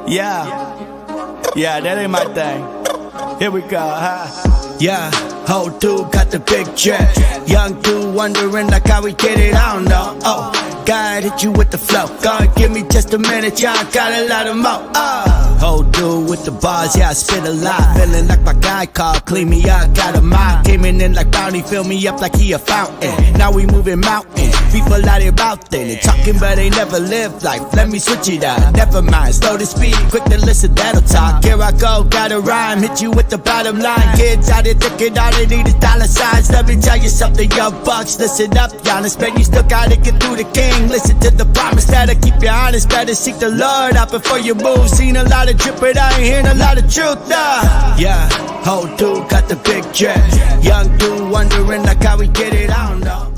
Yeah. Yeah, that ain't my thing. Here we go, huh? Yeah, whole dude got the big check. Young dude wondering like how we get it, I don't know. Oh, God hit you with the flow. God, give me just a minute, y'all got a lot of more. Whole dude with the bars, yeah, I spit a lot. Feeling like my guy called, clean me up, got a mind. Came in like Bounty, fill me up like he a fountain. Now we moving mountains, people out here about they talking but they never live life. Let me switch it up, never mind, slow the speed, quick to listen, that'll talk. Here I go, got a rhyme, hit you with the bottom line. Kids out here thinking all they need is dollar signs. Let me tell you something, young bucks, listen up, honest man, you still gotta get through the king. Listen to the promise that'll keep you honest, better seek the Lord out before you move. Seen a lot of drip, but I ain't hearing a lot of truth, Yeah, whole dude got the big jet. Young dude wondering like how we get it, I don't know.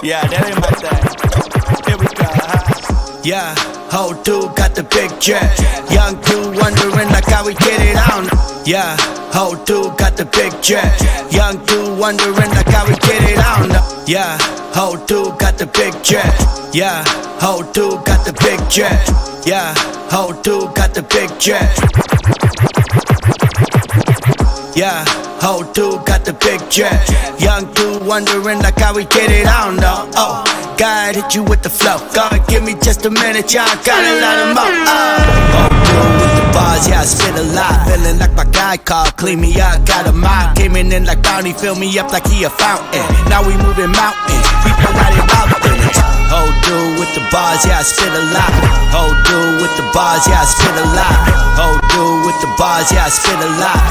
Yeah, that ain't my thing. Here we go, huh? Yeah, whole dude got the big jet. Young dude wondering like how we get it, I don't know. Yeah, whole dude got the big jet. Young dude wondering like how we get it, I don't know. Yeah, whole dude got the big jet. Yeah, whole dude got the big jet. Yeah, whole dude got the big jet. Yeah, whole dude got the big jet. Young dude wondering like how we get it, I don't know. Oh, God hit you with the flow. God, give me just a minute, y'all got a lot of more. Whole dude with the bars, yeah, I spit a lot. Feeling like my guy called, clean me up, got a mind. Came in like Bounty, fill me up like he a fountain. Now we moving mountains, people out here out there. Whole dude with the bars, yeah, I spit a lot. Whole dude with the bars, yeah, I spit a lot. Whole dude with the bars, yeah, I spit a lot.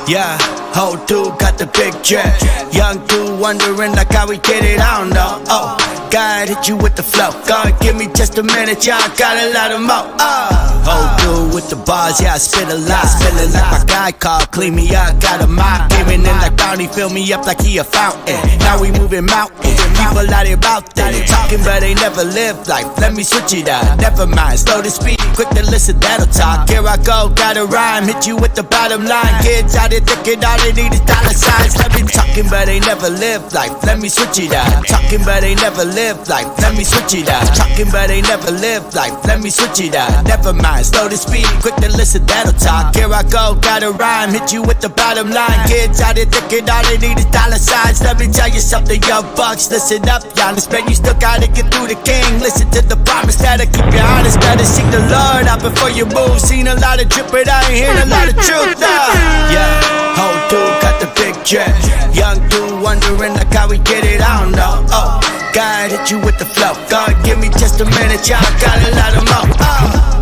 Yeah, whole dude got the big jet. Young dude wondering like how we get it, I don't know. Oh, God hit you with the flow. God, give me just a minute, y'all got a lot of more. Whole dude with the bars, yeah, I spit a lot. Feeling like my guy called, clean me up, got a mind. Came in like Bounty, fill me up like he a fountain. Now we moving mountains, people out here about that. They talking but they never live life. Let me switch it up, never mind, slow the speed, quick to listen, that'll talk. Here I go, got a rhyme, hit you with the bottom line. Kids out here thinking all they need is dollar signs. Let me talking but they never live life. Let me switch it up, talking but they never live life. Let me switch it up, talking but they never live life. Let me switch it up, never mind, slow the speed, quick to listen, that'll talk. Here I go, got a rhyme, hit you with the bottom line. Kids out here thinking all they need is dollar signs. Let me tell you something, young bucks, listen up, honest man, you still gotta get through the king. Listen to the promise that'll keep you honest, better seek the Lord out before you move. Seen a lot of drip, but I ain't hearing a lot of truth, Yeah, whole dude got the big jet. Young dude wondering like how we get it, I don't know. Oh, God hit you with the flow. God, give me just a minute, y'all got a lot of more.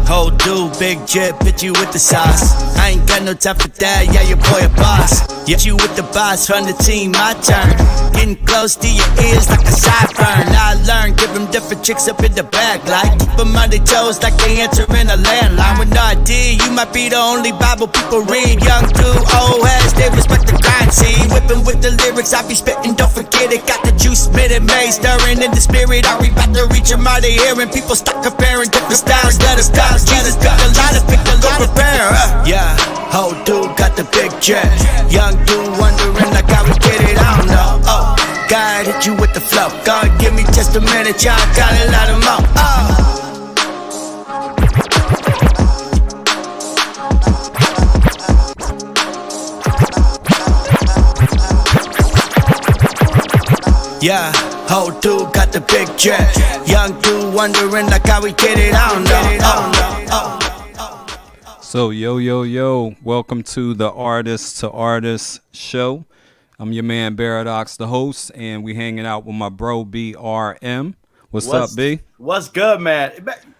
Whole dude, big jet, hit you with the sauce. I ain't got no time for that, yeah, your boy a boss. Hit you with the boss from the team, my turn. Getting close to your ears like a sideburn. I learned, give them different tricks up in the back. Like, keep them on their toes like they answering a landline. With no idea, you might be the only Bible people read. Young dude, old heads, they respect the grind. See, whipping with the lyrics, I be spitting, don't forget it. Got the juice, spitting, made, stirring in the spirit. Are we about to reach them out of hearing? People start comparing different styles. Let us stop, Jesus got a lot of people, go prepare. Yeah, whole dude got the big jet. Young dude wondering like how we get it, I don't know. Oh, God hit you with the flow. God, give me just a minute, y'all got a lot of more. Yeah, whole dude got the big jet. Young dude wondering like how we get it, I don't know. So yo, welcome to the Artist to Artist show. I'm your man B.E.R.I.D.O.X, the host, and we hanging out with my bro B.R.M. What's up, B? What's good, man?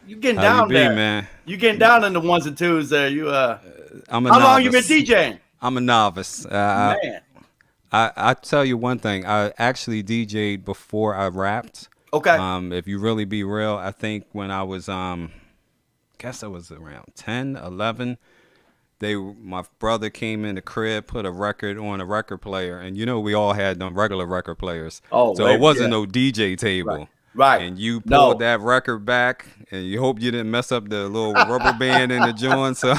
You getting down there, man? You getting down in the ones and twos there? I'm a how novice. long you been DJing? I'm a novice. Man, I tell you one thing. I actually DJ'd before I rapped. Okay. If you really be real, I think when I was guess I was around 10, 11. My brother came in the crib, put a record on a record player, and we all had them regular record players. Oh, so it wasn't no DJ table. Right. And you pulled No. that record back, and you hope you didn't mess up the little rubber band in the joint. So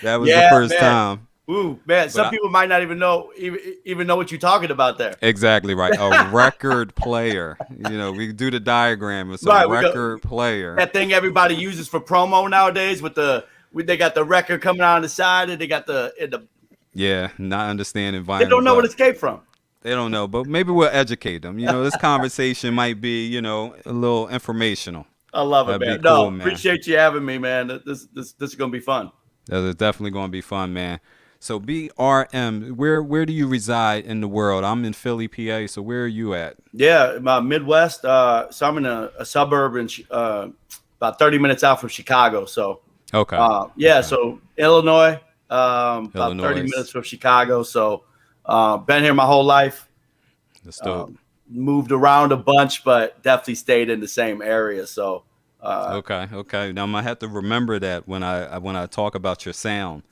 that was the Yeah, first man. time. Ooh, man. But Some people might not even know what you're talking about there. exactly right. A record player. We do the diagram. It's a Right. record player. That thing everybody uses for promo nowadays they got the record coming out on the side and they got the Yeah, not understanding they vinyl. don't know but what it came from. They don't know, but maybe we'll educate them. This conversation might be, a little informational. I love it, That'd man. be cool, No, man. appreciate you having me, man. This is gonna be fun. That's definitely going to be fun, man. So BRM, where do you reside in the world? I'm in Philly, PA. So where are you at? Yeah, my Midwest. So I'm in a suburb in about 30 minutes out from Chicago. So Okay. yeah, Okay. so Illinois, about 30 Illinois. minutes from Chicago. So been here my whole life. That's dope. Moved around a bunch, but definitely stayed in the same area. So Okay. Now I'm gonna have to remember that when I talk about your sound,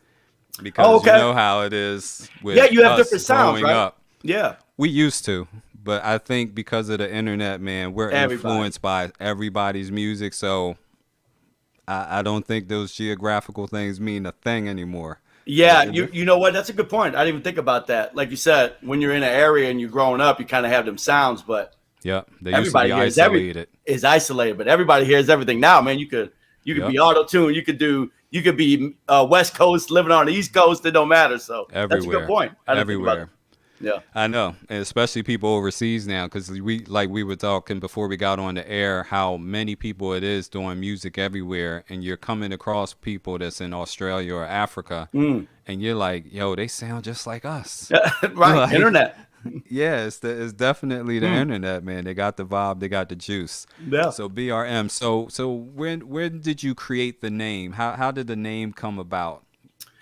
because okay. you know how it is with you have us different sounds, growing right? up. Yeah. We used to, but I think because of the internet, man, we're influenced by everybody's music. So I don't think those geographical things mean a thing anymore. Yeah, you know what? That's a good point. I didn't even think about that. Like you said, when you're in an area and you're growing up, you kind of have them sounds, but yeah, they used everybody to be hears isolated. is isolated, but everybody hears everything now, man. You could be auto-tuned, you could be West Coast living on the East Coast, it don't matter. So Everywhere. that's a good point. I didn't think about Everywhere. it. Yeah. I know, and especially people overseas now, because we were talking before we got on the air how many people it is doing music everywhere, and you're coming across people that's in Australia or Africa, and you're like, yo, they sound just like us. Right, Like, internet. Yeah, it's definitely the internet, man. They got the vibe, they got the juice. Yeah. So BRM. So when did you create the name? How did the name come about?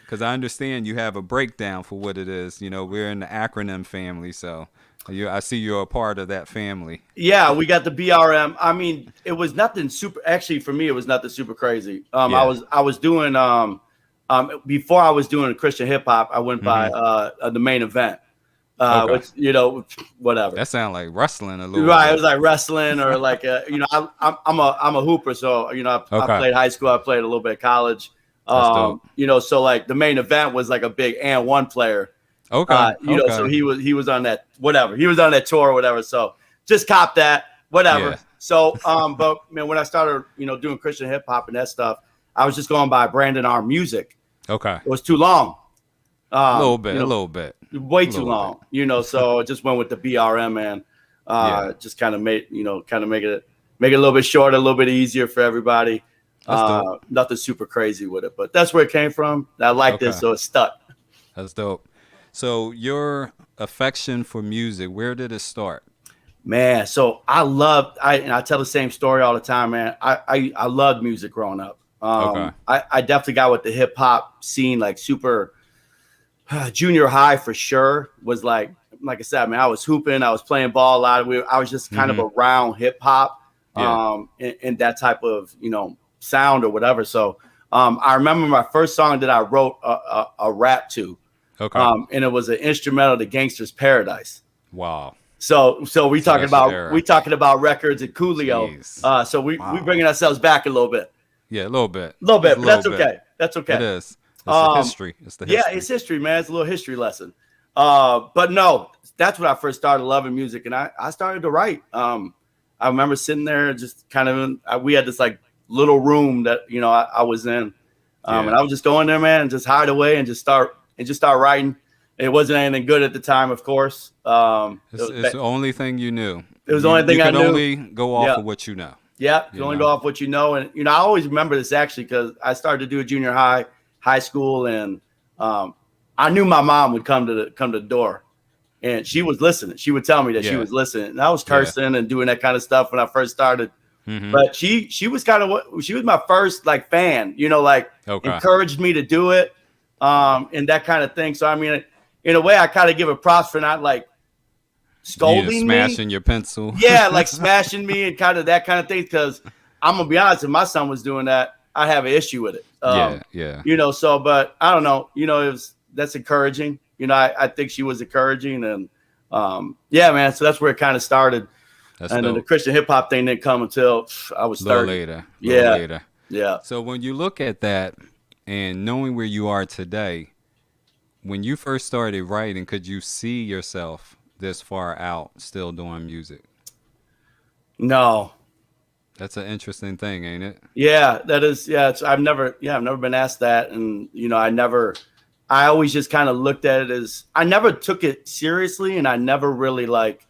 Because I understand you have a breakdown for what it is. We're in the acronym family, so I see you're a part of that family. Yeah, we got the BRM. I mean, it was nothing super. Actually, for me, it was nothing super crazy. Yeah. I was doing before I was doing Christian hip hop. I went by the main event, Okay. which whatever. That sounds like wrestling a little. Right, bit. it was like wrestling or like I'm a hooper, so I played high school, I played a little bit of college. That's dope. So like the main event was like a big and one player. Okay. So he was on that whatever. He was on that tour or whatever. So just cop that whatever. Yeah. So but man, when I started doing Christian hip hop and that stuff, I was just going by Brandon R Music. Okay. It was too long. A little bit. Way too long. So I just went with the BRM, man. Just kind of make it a little bit shorter, a little bit easier for everybody. Nothing super crazy with it, but that's where it came from. I like this, so it stuck. That's dope. So your affection for music, where did it start? Man, so I tell the same story all the time, man. I loved music growing up. I definitely got with the hip hop scene, like super junior high for sure. Was like I said, man, I was hooping, I was playing ball a lot. I was just kind of around hip hop, and that type of sound or whatever. So I remember my first song that I wrote a rap to. Okay. And it was an instrumental to Gangsta's Paradise. Wow. So we talking about records and Coolio. So we bringing ourselves back a little bit. Yeah, a little bit. But that's okay. That's okay. It is. It's the history. It's the history. Yeah, it's history, man. It's a little history lesson. But no, that's when I first started loving music, and I started to write. I remember sitting there, just kind of. We had this like little room that I was in, and I would just go in there, man, and just hide away and just start writing. It wasn't anything good at the time, of course. It's the only thing you knew. It was the only thing I knew. You could only go off of what you know. Yeah, you only go off what you know. And, I always remember this actually because I started to do a junior high school, and I knew my mom would come to the door, and she was listening. She would tell me that she was listening, and I was cursing and doing that kind of stuff when I first started. But she was she was my first like fan, encouraged me to do it, and that kind of thing. So I mean, in a way, I kind of give her props for not like scolding me, smashing your pencil. Yeah, like smashing me and kind of that kind of thing. Because I'm gonna be honest, if my son was doing that, I'd have an issue with it. So, but I don't know. That's encouraging. I think she was encouraging, and man. So that's where it kind of started. That's And then the dope. Christian hip hop thing didn't come until I was A little 30. later. A little Yeah, later. yeah. So when you look at that and knowing where you are today, when you first started writing, could you see yourself this far out still doing music? No. That's an interesting thing, ain't it? Yeah, that is. Yeah, I've never been asked that, and I always just kind of looked at it as I never took it seriously, and I never really like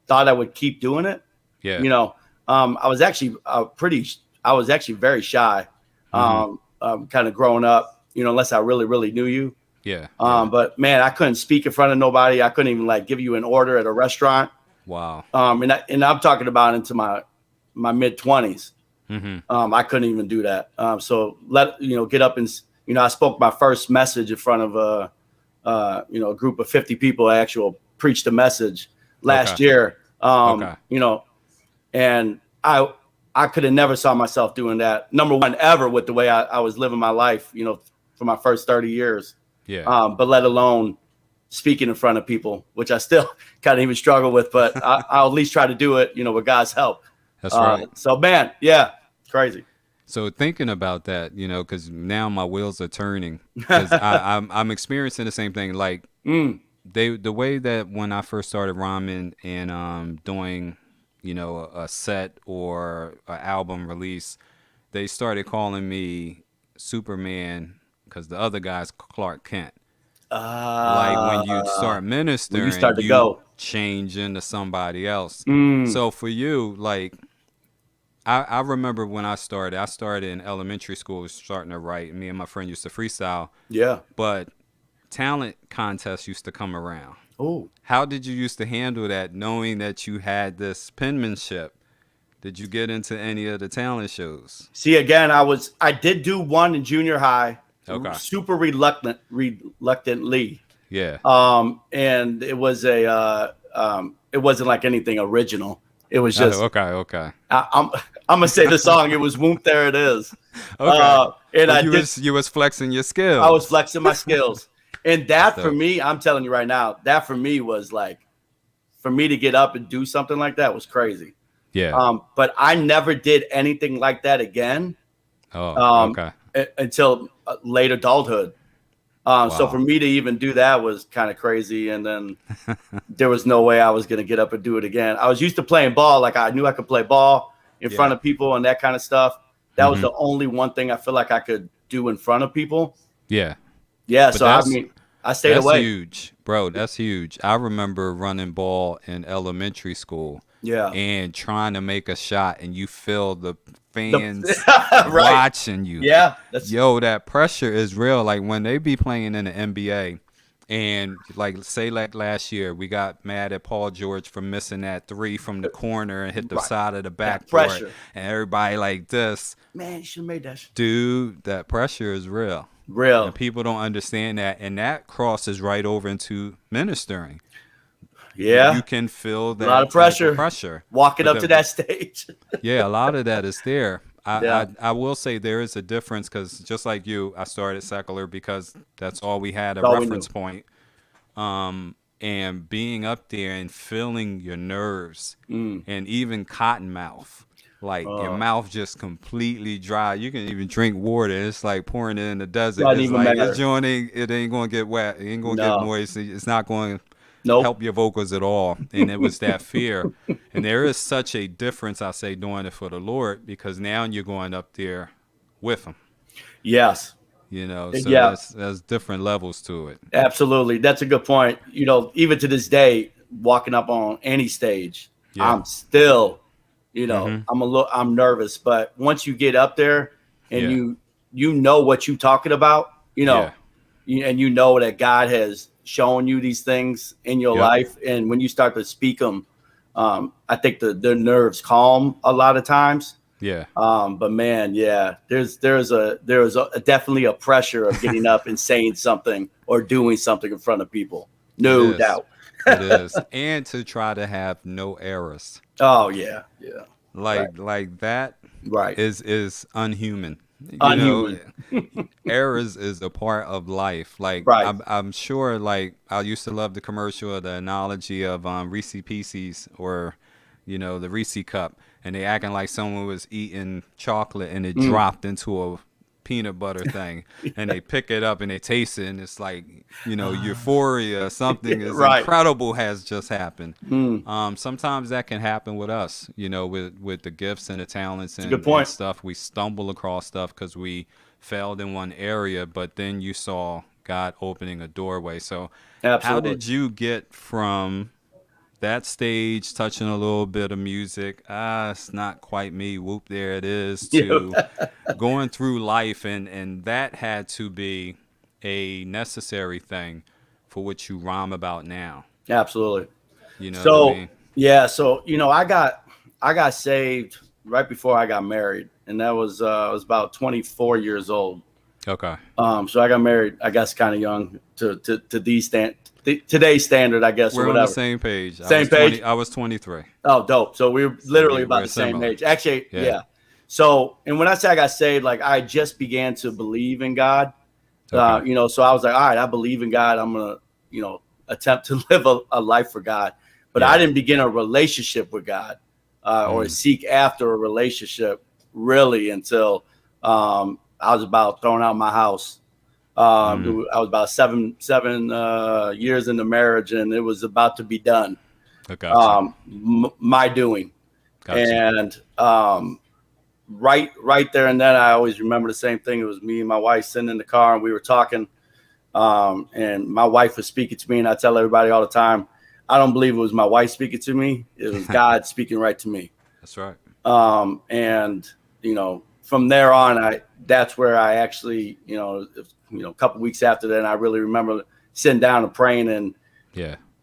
thought I would keep doing it. Yeah. You know, I was actually I was actually very shy, kind of growing up. Unless I really, really knew you. Yeah. Yeah. But man, I couldn't speak in front of nobody. I couldn't even like give you an order at a restaurant. Wow. And I'm talking about into my mid 20s. I couldn't even do that. So get up and I spoke my first message in front of a group of 50 people. I actually preached a message last year. And I could have never saw myself doing that. Number one, ever with the way I was living my life, for my first 30 years. Yeah. But let alone speaking in front of people, which I still kind of even struggle with, but I'll at least try to do it, with God's help. That's right. So man, yeah, crazy. So thinking about that, because now my wheels are turning, because I'm experiencing the same thing. Like the way that when I first started rhyming and doing, a set or an album release, they started calling me Superman because the other guy's Clark Kent. Like when you start ministering, when you start to go change into somebody else. So for you, like, I remember when I started in elementary school, starting to write. Me and my friend used to freestyle. Yeah. But talent contests used to come around. Oh. How did you used to handle that, knowing that you had this penmanship? Did you get into any of the talent shows? See, again, I did do one in junior high. Okay. Super reluctantly. Yeah. And it was it wasn't like anything original. It was just okay. I'm gonna say the song. It was "Whoop There It Is." Okay. And you was flexing your skills. I was flexing my skills, and that for me, I'm telling you right now, that for me was like, for me to get up and do something like that was crazy. Yeah. But I never did anything like that again. Oh. Okay. Until late adulthood. So for me to even do that was kind of crazy. And then there was no way I was going to get up and do it again. I was used to playing ball. Like I knew I could play ball in front of people and that kind of stuff. That was the only one thing I feel like I could do in front of people. Yeah. Yeah. So I stayed away. That's huge, bro. That's huge. I remember running ball in elementary school. Yeah. And trying to make a shot, and you feel the fans right. watching you. Yeah. That pressure is real. Like when they be playing in the NBA, and like say like last year, we got mad at Paul George for missing that three from the corner and hit the side of the backboard, and everybody like this. Man, you should have made that shit. Dude, that pressure is real. Real. And people don't understand that, and that crosses right over into ministering. Yeah. You can feel that a lot of pressure. Walking up to that stage. Yeah, a lot of that is there. I will say there is a difference because just like you, I started secular because that's all we had, a reference point. And being up there and feeling your nerves and even cotton mouth. Like your mouth just completely dry. You can even drink water. It's like pouring it in the desert. It's like it ain't gonna get wet. It ain't gonna get moist. It's not going help your vocals at all. And it was that fear. And there is such a difference, I say, doing it for the Lord, because now you're going up there with him. Yes. So there's different levels to it. Absolutely. That's a good point. Even to this day, walking up on any stage, I'm still, I'm nervous. But once you get up there and you know what you're talking about, and you know that God has showing you these things in your life, and when you start to speak them, I think the nerves calm a lot of times. But man, there's definitely a pressure of getting up and saying something or doing something in front of people. No doubt. It is. And to try to have no errors. Oh yeah. Like that is unhuman. Errors is a part of life. Like I'm sure, like I used to love the commercial or the analogy of Reese Pieces, or the Reese cup, and they acting like someone was eating chocolate and it dropped into a peanut butter thing, and they pick it up and they taste it, and it's like, euphoria, something is Right. incredible has just happened. Sometimes that can happen with us, with the gifts and the talents and, good point. and stuff. We stumble across stuff because we failed in one area, but then you saw God opening a doorway. So Absolutely. how did you get from that stage, touching a little bit of music, it's not quite me, whoop, there it is, to going through life, and that had to be a necessary thing for what you rhyme about now? Absolutely. You know So what I mean? yeah, so I got saved right before I got married, and that was I was about 24 years old. Okay. So I got married, I guess, kind of young to today's standard, I guess, We're or on whatever. the same page. Same page? I was 23. Oh, dope. So we were literally about we're the same similar. age. Actually, Yeah. yeah. So, and when I say I got saved, like I just began to believe in God. Okay. So I was like, all right, I believe in God. I'm gonna, attempt to live a life for God. But Yeah. I didn't begin a relationship with God or seek after a relationship really until I was about throwing out my house. I was about seven years into marriage, and it was about to be done. Gotcha. My doing. Gotcha. And right there and then, I always remember the same thing. It was me and my wife sitting in the car, and we were talking. And my wife was speaking to me, and I tell everybody all the time, I don't believe it was my wife speaking to me. It was God speaking right to me. That's right. And from there on, that's where I actually, a couple weeks after that, I really remember sitting down and praying and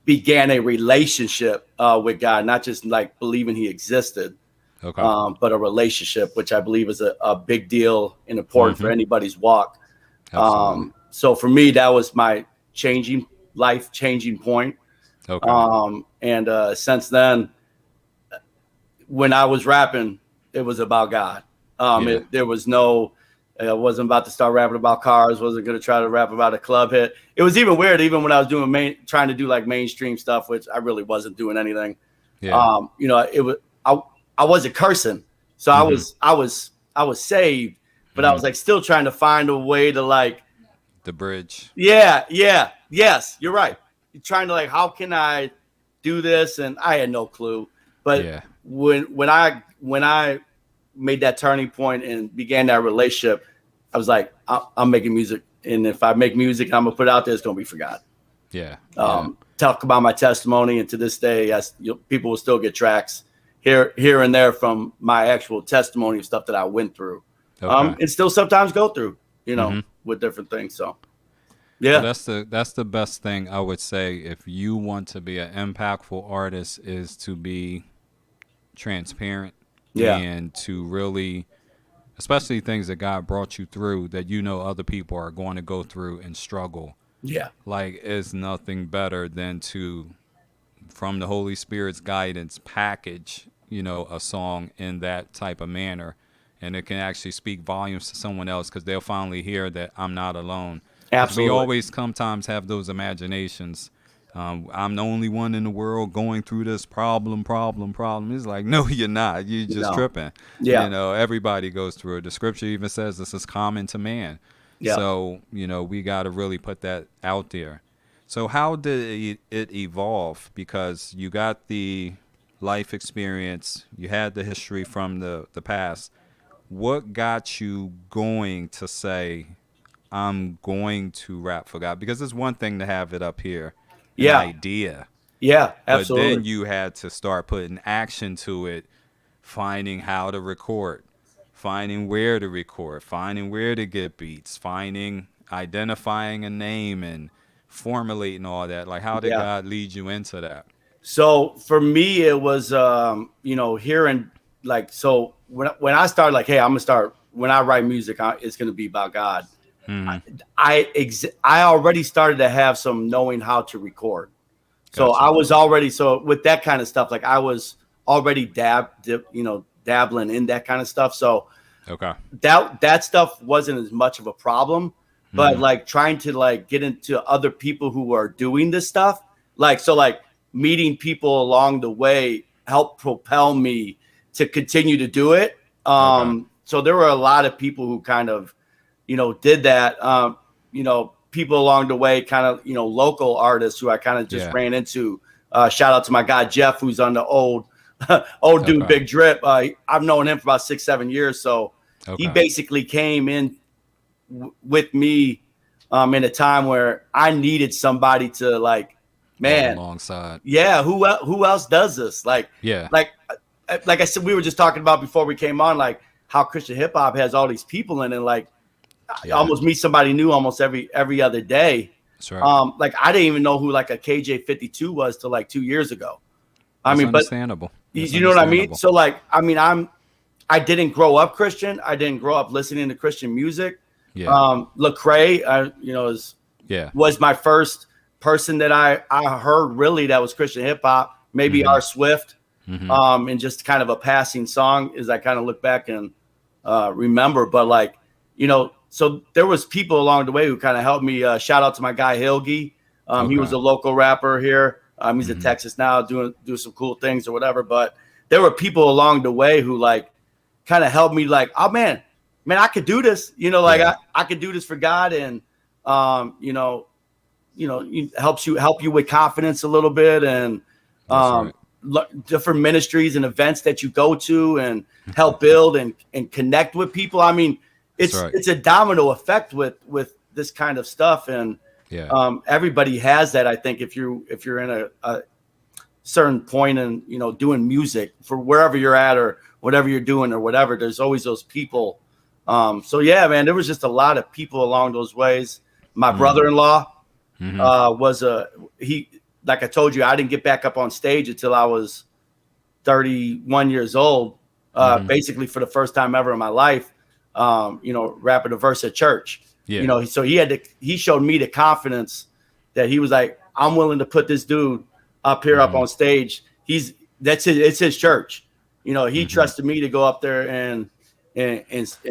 began a relationship with God, not just like believing He existed, but a relationship, which I believe is a big deal and important for anybody's walk. So for me, that was my life changing point. And since then, when I was rapping, it was about God. There was no, I wasn't about to start rapping about cars. Wasn't going to try to rap about a club hit. It was even weird, even when I was doing trying to do like mainstream stuff, which I really wasn't doing anything. It was, I wasn't cursing. So I was saved, but I was like still trying to find a way to like the bridge. Yes, you're right. You're trying to like, how can I do this? And I had no clue. But when I made that turning point and began that relationship, I was like, I'm making music, and if I make music, I'm gonna put it out there. It's gonna be for God. Talk about my testimony, and to this day, people will still get tracks here and there from my actual testimony of stuff that I went through, and still sometimes go through, with different things. So, yeah, well, that's the best thing I would say. If you want to be an impactful artist, is to be transparent and to really, especially things that God brought you through that other people are going to go through and struggle. Like, it's nothing better than to, from the Holy Spirit's guidance, package a song in that type of manner, and it can actually speak volumes to someone else, because they'll finally hear that I'm not alone. Absolutely. We always sometimes have those imaginations. I'm the only one in the world going through this problem. It's like, no, you're not. You're just tripping. Everybody goes through it. The scripture even says this is common to man. So, we got to really put that out there. So how did it evolve? Because you got the life experience, you had the history from the past. What got you going to say, I'm going to rap for God? Because it's one thing to have it up here, an idea. Yeah, absolutely. But then you had to start putting action to it, finding how to record, finding where to record, finding where to get beats, identifying a name and formulating all that. Like, how did God lead you into that? So for me, it was, hearing like, so when I started like, hey, I'm gonna start, when I write music, it's going to be about God. I already started to have some knowing how to record. So I was already, with that kind of stuff, like I was already dabbling in that kind of stuff. So that stuff wasn't as much of a problem, but like trying to like get into other people who are doing this stuff, like meeting people along the way helped propel me to continue to do it. So there were a lot of people who kind of, did that. People along the way, kind of, local artists who I kind of just ran into. Shout out to my guy Jeff, who's on the old dude, Big Drip. I've known him for about 6-7 years. So he basically came in with me in a time where I needed somebody to alongside. Yeah, who else does this? Like I said, we were just talking about before we came on, like how Christian hip hop has all these people in it. Like I almost meet somebody new almost every other day. That's right. Like I didn't even know who like a KJ52 was till like 2 years ago. That's understandable. You know what I mean? So like, I didn't grow up Christian. I didn't grow up listening to Christian music. Yeah. Lecrae, was my first person that I heard really that was Christian hip hop. Maybe R. Swift, and just kind of a passing song as I kind of look back and remember. But like, so there was people along the way who kind of helped me. Shout out to my guy Hilgi. He was a local rapper here. He's in Texas now, doing some cool things or whatever. But there were people along the way who like kind of helped me. Like, oh man, I could do this. I could do this for God, and help you with confidence a little bit, and different ministries and events that you go to and help build and connect with people. I mean, it's a domino effect with this kind of stuff, and everybody has that. I think if you're in a certain point in doing music for wherever you're at or whatever you're doing or whatever, there's always those people. So yeah, man, there was just a lot of people along those ways. My brother-in-law like I told you, I didn't get back up on stage until I was 31 years old, basically for the first time ever in my life, rapping a verse at church. Yeah. So he showed me the confidence that he was like, I'm willing to put this dude up here up on stage. It's his church. He trusted me to go up there and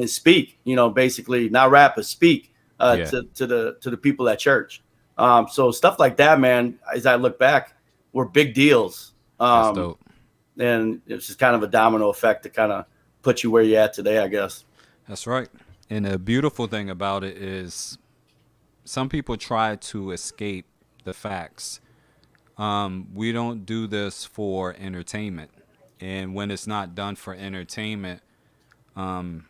speak, basically not rap, but speak to the people at church. So stuff like that, man, as I look back, were big deals. That's dope. And it's just kind of a domino effect to kind of put you where you're at today, I guess. That's right. And the beautiful thing about it is some people try to escape the facts. We don't do this for entertainment. And when it's not done for entertainment, the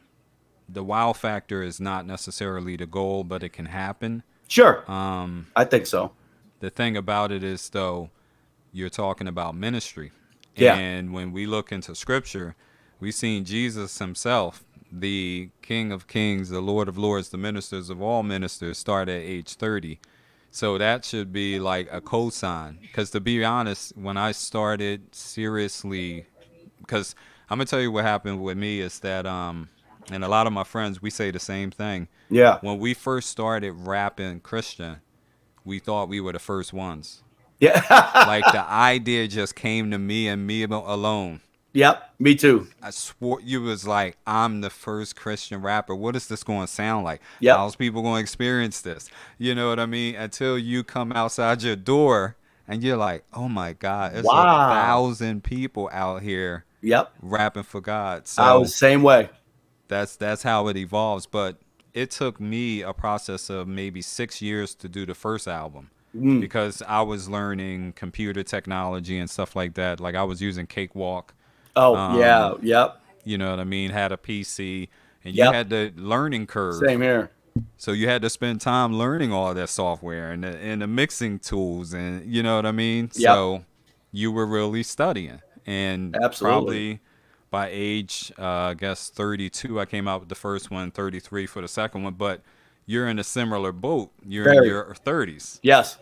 wow factor is not necessarily the goal, but it can happen. Sure. I think so. The thing about it is, though, you're talking about ministry. Yeah. And when we look into scripture, we've seen Jesus himself, the King of Kings, the Lord of Lords, the ministers of all ministers, start at age 30. So that should be like a cosign. Because to be honest, when I started seriously, because I'm going to tell you what happened with me is that, and a lot of my friends, we say the same thing. Yeah. When we first started rapping Christian, we thought we were the first ones. Yeah. Like the idea just came to me and me alone. Yep, me too. I swore you was like, I'm the first Christian rapper. What is this going to sound like? Yep. How's people going to experience this? You know what I mean? Until you come outside your door and you're like, oh my God, there's 1,000 people out here rapping for God. So I was the same way. That's how it evolves. But it took me a process of maybe 6 years to do the first album because I was learning computer technology and stuff like that. Like I was using Cakewalk. Oh, yeah. Yep. You know what I mean? Had a PC and you had the learning curve. Same here. So you had to spend time learning all that software and the mixing tools and you know what I mean? Yep. So you were really studying. And probably by age, I guess 32, I came out with the first one, 33 for the second one. But you're in a similar boat. You're in your 30s. Yes.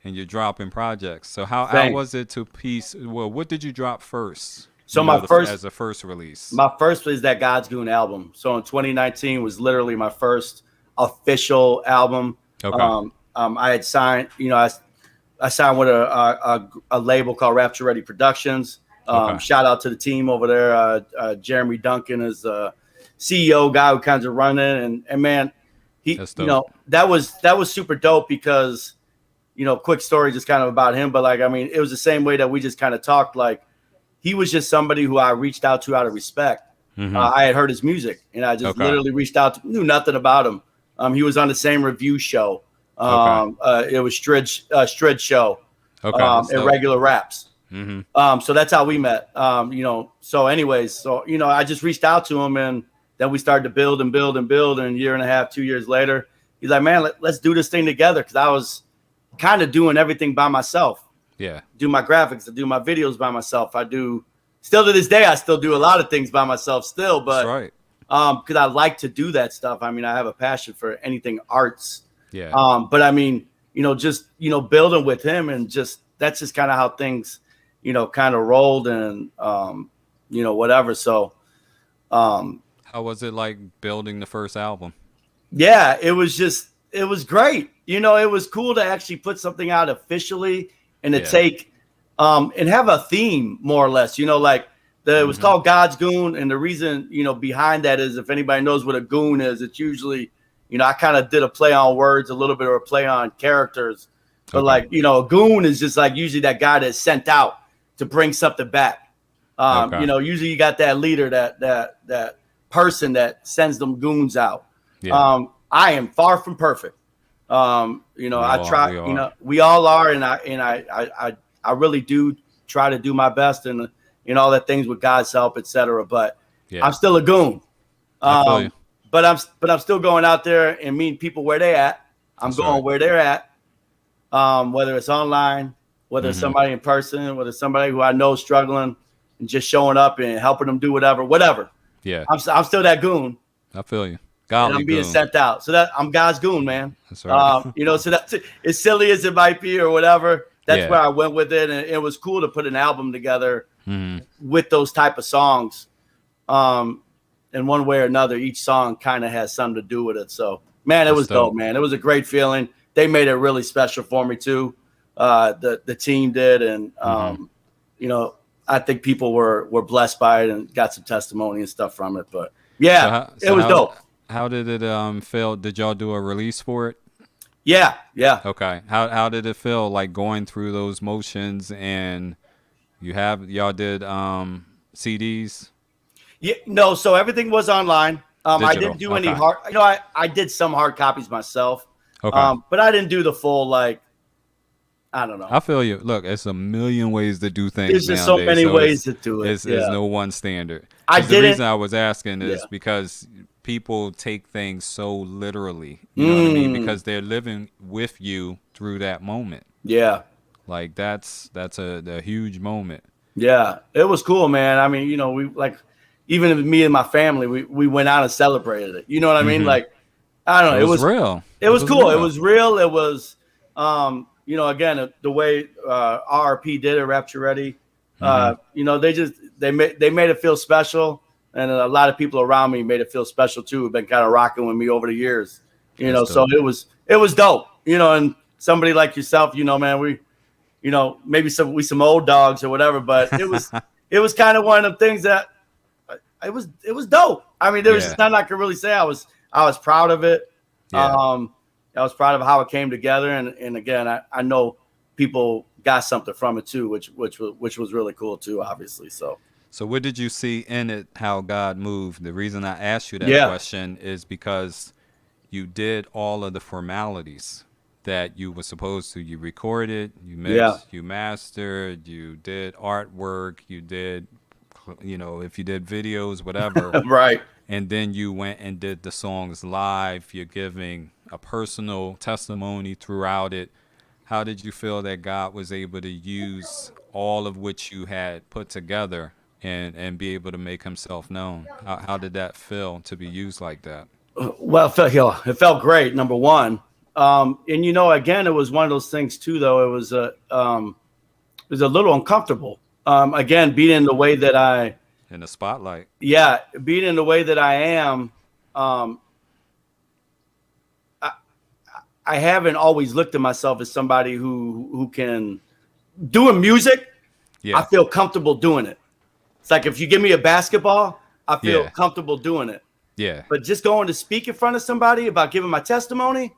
And you're dropping projects. So how was it to piece? Well, what did you drop first? So as a first release. My first was that God's Goon album. So in 2019 was literally my first official album. Okay. I had signed, I signed with a label called Rapture Ready Productions. Shout out to the team over there. Jeremy Duncan is the CEO guy who kind of running, and man, he, that was super dope because, quick story just kind of about him, but like, I mean, it was the same way that we just kind of talked. Like, he was just somebody who I reached out to out of respect. I had heard his music, and I just literally reached out to, knew nothing about him. He was on the same review show. It was Strid show. And Regular Raps. So that's how we met. So anyways, so I just reached out to him, and then we started to build and build and build. And a year and a half, 2 years later, he's like, man, let's do this thing together. Cause I was kind of doing everything by myself. Yeah. Do my graphics, I do my videos by myself. I do still to this day, I still do a lot of things by myself still, but that's right. Cause I like to do that stuff. I mean, I have a passion for anything arts. Yeah. But I mean, just, building with him, and that's just kind of how things, kind of rolled, and, whatever. So, how was it like building the first album? Yeah, it was great. It was cool to actually put something out officially, and to take, and have a theme more or less, like it was called God's Goon. And the reason, behind that is, if anybody knows what a goon is, it's usually, I kind of did a play on words, a little bit of a play on characters, but like, a goon is just like usually that guy that's sent out to bring something back. Usually you got that leader, that person that sends them goons out. Yeah. I am far from perfect. I try, we all are. And I really do try to do my best, and, all that things with God's help, etc. But I'm still a goon. But I'm still going out there and meeting people where they at. I'm going where they're at. Whether it's online, whether it's somebody in person, whether it's somebody who I know is struggling, and just showing up and helping them do whatever. Yeah. I'm still that goon. I feel you. And I'm being sent out. So that I'm God's goon, man. That's right. So that's as silly as it might be or whatever. That's where I went with it. And it was cool to put an album together with those type of songs. In one way or another, each song kind of has something to do with it. So, man, it was dope, man. It was a great feeling. They made it really special for me too. The team did, and I think people were blessed by it and got some testimony and stuff from it. But it was dope. How did it feel? Did y'all do a release for it? Yeah. Okay. How did it feel like going through those motions, and y'all did CDs? Yeah, no. So everything was online. I didn't do any hard. I did some hard copies myself. Okay. But I didn't do the full, I don't know. I feel you. Look, it's a million ways to do things. There's just so many ways to do it. There's no one standard. The reason I was asking is because people take things so literally. You know what I mean? Because they're living with you through that moment. Yeah. Like that's a huge moment. Yeah, it was cool, man. I mean, we even me and my family, we went out and celebrated it. You know what I mean? Like, I don't know. It was real. It was cool. Real. It was real. It was, again, the way RRP did it, Rapture Ready. They made it feel special, and a lot of people around me made it feel special too. Have been kind of rocking with me over the years. So it was dope. And somebody like yourself, man, we, maybe some old dogs or whatever, but it was kind of one of the things that it was dope. I mean, there was just nothing I could really say. I was proud of it. Yeah. I was proud of how it came together, and again, I know people got something from it too, which was really cool too, obviously. So what did you see in it? How God moved? The reason I asked you that question is because you did all of the formalities that you were supposed to. You recorded, you mixed, you mastered, you did artwork, you did, if you did videos, whatever. Right. And then you went and did the songs live. You're giving a personal testimony throughout it. How did you feel that God was able to use all of which you had put together and be able to make himself known? How did that feel to be used like that? Well, it felt great, number one. And again, it was one of those things too, though. It was a little uncomfortable. Again, being in the way that I in the spotlight. Yeah, being in the way that I am, I haven't always looked at myself as somebody who can doing music. Yeah. I feel comfortable doing it. It's like if you give me a basketball, I feel comfortable doing it. Yeah. But just going to speak in front of somebody about giving my testimony,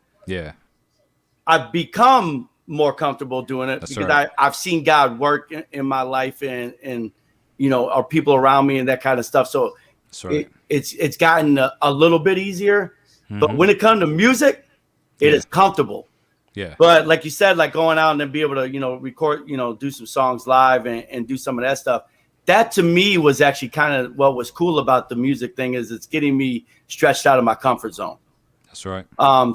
I've become more comfortable doing it. That's because right. I've seen God work in my life, and or people around me and that kind of stuff. So That's right. it's gotten a little bit easier. But Mm-hmm. when it comes to music, it Yeah. is comfortable. Yeah. But like you said, like going out and then be able to, record, do some songs live and do some of that stuff. That to me was actually kind of what was cool about the music thing is it's getting me stretched out of my comfort zone. That's right.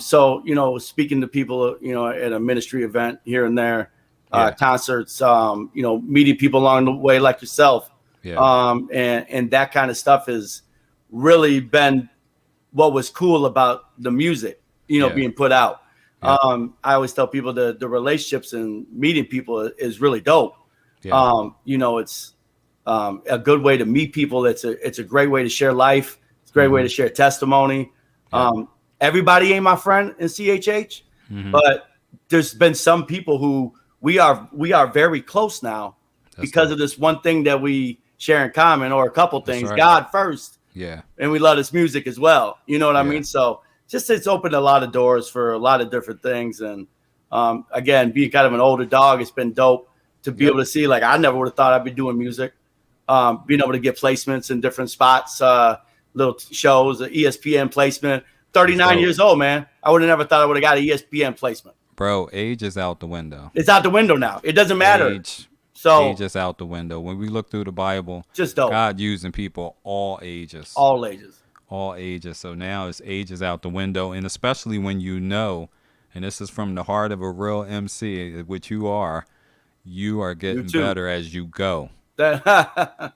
So, speaking to people, at a ministry event here and there, Yeah. concerts, meeting people along the way like yourself. Yeah. And that kind of stuff has really been what was cool about the music, Yeah. being put out. Yeah. I always tell people the relationships and meeting people is really dope. Yeah. It's a good way to meet people. It's a great way to share life. It's a great way to share testimony. Yeah. Everybody ain't my friend in CHH, but there's been some people who we are very close now because of this one thing that we share in common, or a couple things. right. God first, Yeah. and we love this music as well. You know what I mean? So just it's opened a lot of doors for a lot of different things. And again, being kind of an older dog, it's been dope to be able to see. Like I never would have thought I'd be doing music. Being able to get placements in different spots, little shows, ESPN placement. 39 years old, man. I would have never thought I would have got an ESPN placement. Bro, age is out the window. It's out the window now. It doesn't matter. Age is out the window. When we look through the Bible, just dope. God using people all ages. All ages. All ages. So now it's age is out the window. And especially when and this is from the heart of a real MC, which you are getting better as you go.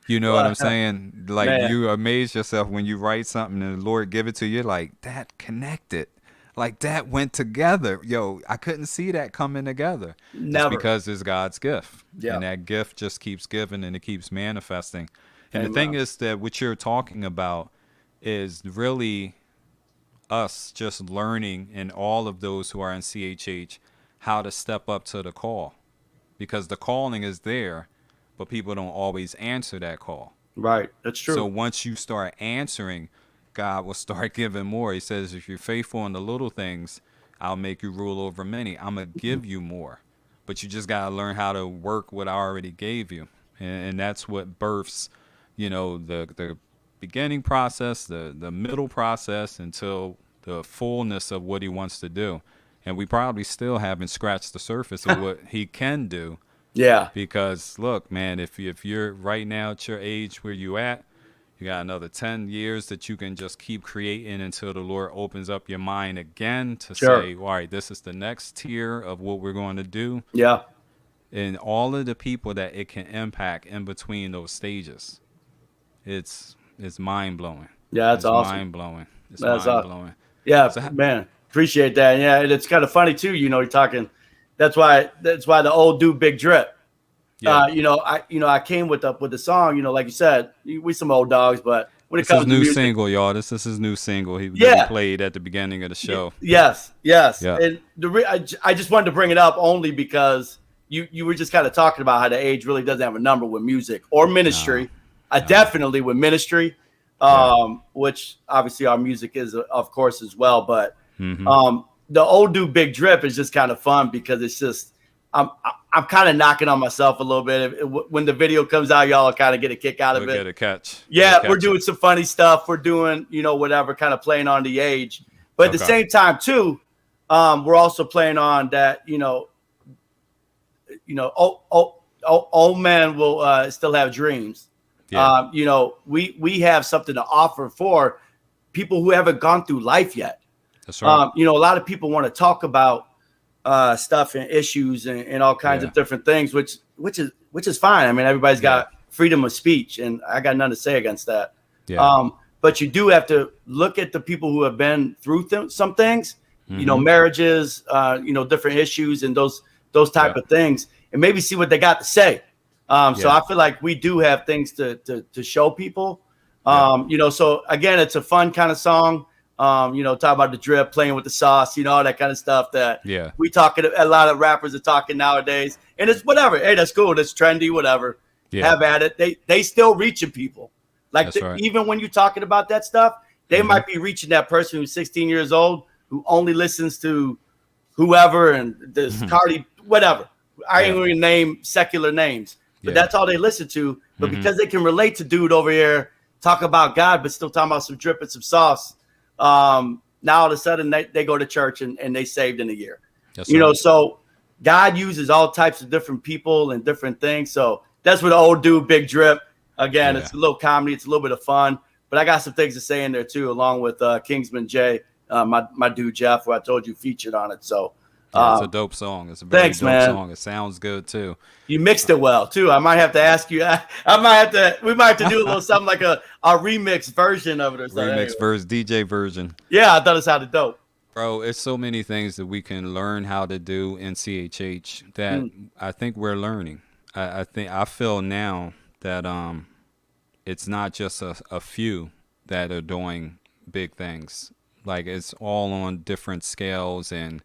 You know what I'm saying? Like, man, you amaze yourself when you write something and the Lord give it to you, like that connected, like that went together. Yo, I couldn't see that coming together. Never. It's because it's God's gift. Yeah. And that gift just keeps giving and it keeps manifesting. And the thing is that what you're talking about is really us just learning, and all of those who are in CHH, how to step up to the call, because the calling is there, but people don't always answer that call. Right. That's true. So once you start answering, God will start giving more. He says, if you're faithful in the little things, I'll make you rule over many. I'm going to give you more. But you just got to learn how to work what I already gave you. And that's what births, the beginning process, the middle process, until the fullness of what he wants to do. And we probably still haven't scratched the surface of what he can do. Yeah. Because look, man, if you're right now at your age where you at, you got another 10 years that you can just keep creating until the Lord opens up your mind again to say, all right, this is the next tier of what we're going to do. Yeah. And all of the people that it can impact in between those stages, it's mind blowing. Yeah, that's awesome. Mind blowing. It's that's mind blowing. Yeah, so, man, appreciate that. Yeah, and it's kind of funny too. You're talking. That's why the old dude Big Drip. Yeah. I came with the song. Like you said, we some old dogs, but when it comes to music, single, y'all. This is his new single. He played at the beginning of the show. Yes. Yeah. And I just wanted to bring it up only because you were just kind of talking about how the age really doesn't have a number with music or ministry. Definitely with ministry, which obviously our music is, of course, as well. But the old dude Big Drip is just kind of fun because it's just I'm kind of knocking on myself a little bit. When the video comes out, y'all kind of get a kick out of it. Get a catch. Yeah, we're doing some funny stuff. We're doing whatever, kind of playing on the age. But at the same time too, we're also playing on that old man will still have dreams. Yeah. We have something to offer for people who haven't gone through life yet. That's right. A lot of people want to talk about stuff and issues and all kinds of different things, which is fine. I mean, everybody's got freedom of speech, and I got nothing to say against that. Yeah. But you do have to look at the people who have been through some things, marriages, different issues and those type of things, and maybe see what they got to say. So I feel like we do have things to show people. So again, it's a fun kind of song. Talk about the drip, playing with the sauce, all that kind of stuff that we talking. A lot of rappers are talking nowadays, and it's whatever. Hey, that's cool. That's trendy. Whatever. Yeah. Have at it. They still reaching people. Like even when you're talking about that stuff, they might be reaching that person who's 16 years old who only listens to whoever and this Cardi, whatever. I ain't going to name secular names, but that's all they listen to. But because they can relate to dude over here, talk about God, but still talking about some drip and some sauce. Now all of a sudden they go to church and they saved in a year. Yes, you know, so God uses all types of different people and different things. So that's what the old dude, Big Drip. Again, it's a little comedy, it's a little bit of fun. But I got some things to say in there too, along with Kingsman Jay, my dude Jeff, who I told you featured on it. So it's a dope song. It's a very dope song. It sounds good too. You mixed it well too. I might have to ask you. We might have to do a little something like a remix version of it or something. Remix version, DJ version. Yeah, I thought it sounded dope. Bro, it's so many things that we can learn how to do in CHH that I think we're learning. I feel now that it's not just a few that are doing big things. Like it's all on different scales, and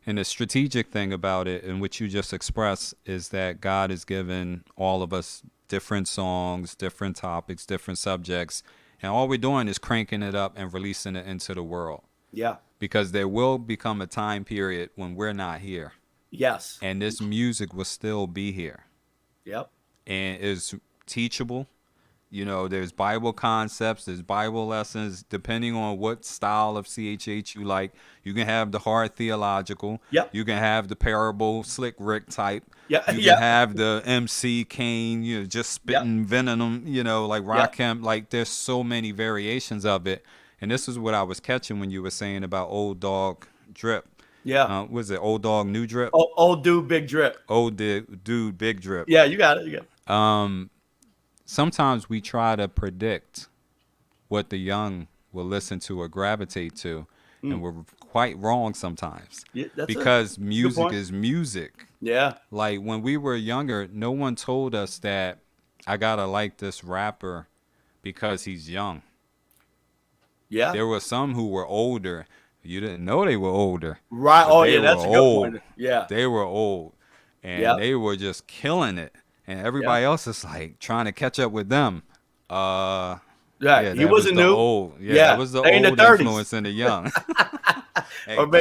the strategic thing about it, and which you just expressed, is that God has given all of us different songs, different topics, different subjects, and all we're doing is cranking it up and releasing it into the world. Yeah. Because there will become a time period when we're not here. Yes. And this music will still be here. Yep. And is teachable. You know, there's Bible concepts, there's Bible lessons, depending on what style of CHH you like. You can have the hard theological. Yep. You can have the parable, Slick Rick type. Yeah. You can have the MC Kane, you know, just spitting venom, you know, like Rakim. Like there's so many variations of it. And this is what I was catching when you were saying about Old Dog Drip. Yeah. Was it Old Dog New Drip? Old dude, Big Drip. Old dude, Big Drip. Yeah, you got it. Sometimes we try to predict what the young will listen to or gravitate to, and we're quite wrong sometimes. Yeah, because music is music. Yeah. Like when we were younger, no one told us that I gotta like this rapper because he's young. Yeah. There were some who were older. You didn't know they were older. Right. Oh, yeah, that's a good point. Yeah. They were old, and they were just killing it. And everybody else is like trying to catch up with them. He wasn't new. That was the old influence in the young.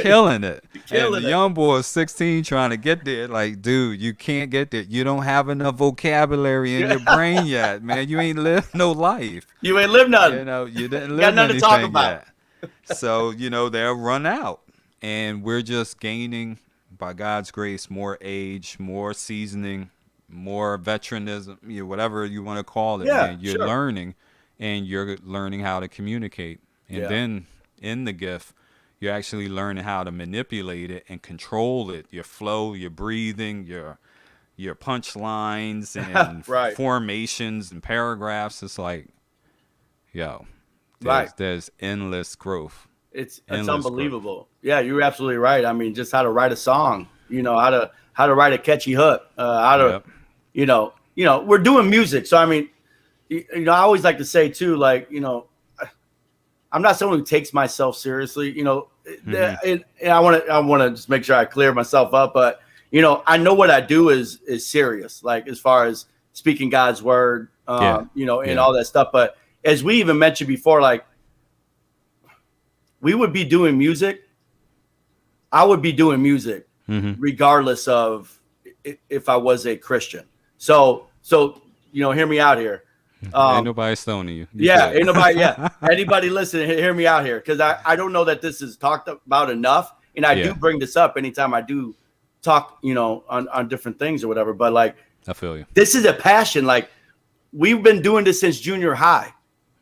Killing it. And the young boy is 16 trying to get there. Like, dude, you can't get there. You don't have enough vocabulary in your brain yet, man. You ain't lived no life. You ain't lived nothing. You know, you didn't live nothing to talk about yet. So, you know, they'll run out. And we're just gaining, by God's grace, more age, more seasoning, more veteranism, you know, whatever you want to call it. Man. You're learning, and you're learning how to communicate. And then in the gift, you're actually learning how to manipulate it and control it. Your flow, your breathing, your punchlines and formations and paragraphs. It's like, there's endless growth. It's unbelievable. Growth. Yeah, you're absolutely right. I mean, just how to write a song, you know, how to write a catchy hook, you know, we're doing music. So, I mean, you know, I always like to say too, like, you know, I'm not someone who takes myself seriously, you know, and I want to just make sure I clear myself up, but, you know, I know what I do is serious, like as far as speaking God's word, you know, and all that stuff. But as we even mentioned before, like we would be doing music. I would be doing music regardless of if I was a Christian. So, you know, hear me out here. Ain't nobody stoning you. Ain't nobody. Anybody listening, hear me out here. Cause I don't know that this is talked about enough. And I do bring this up anytime I do talk, you know, on different things or whatever. But like, I feel you. This is a passion. Like we've been doing this since junior high.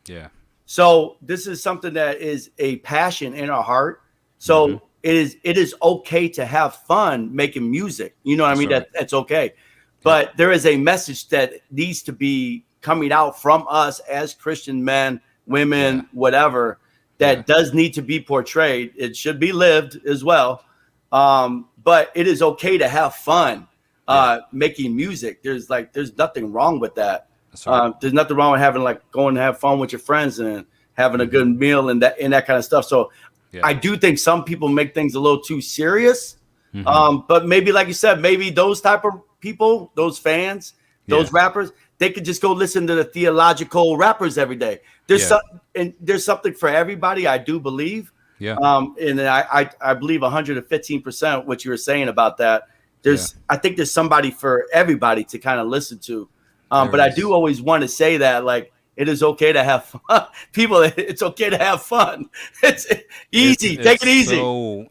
Yeah. So this is something that is a passion in our heart. So it is okay to have fun making music. You know what I mean? That's okay. But there is a message that needs to be coming out from us as Christian men, women, whatever, that does need to be portrayed. It should be lived as well. But it is okay to have fun making music. There's nothing wrong with that. There's nothing wrong with having going to have fun with your friends and having a good meal and that kind of stuff. So I do think some people make things a little too serious. But maybe, like you said, maybe those type of people, those fans, those rappers, they could just go listen to the theological rappers every day. There's there's something for everybody. I do believe. And I believe 115% what you were saying about that. I think there's somebody for everybody to kind of listen to. But I do always want to say that, like, it is okay to have fun. People, it's okay to have fun. It's easy. Take it easy.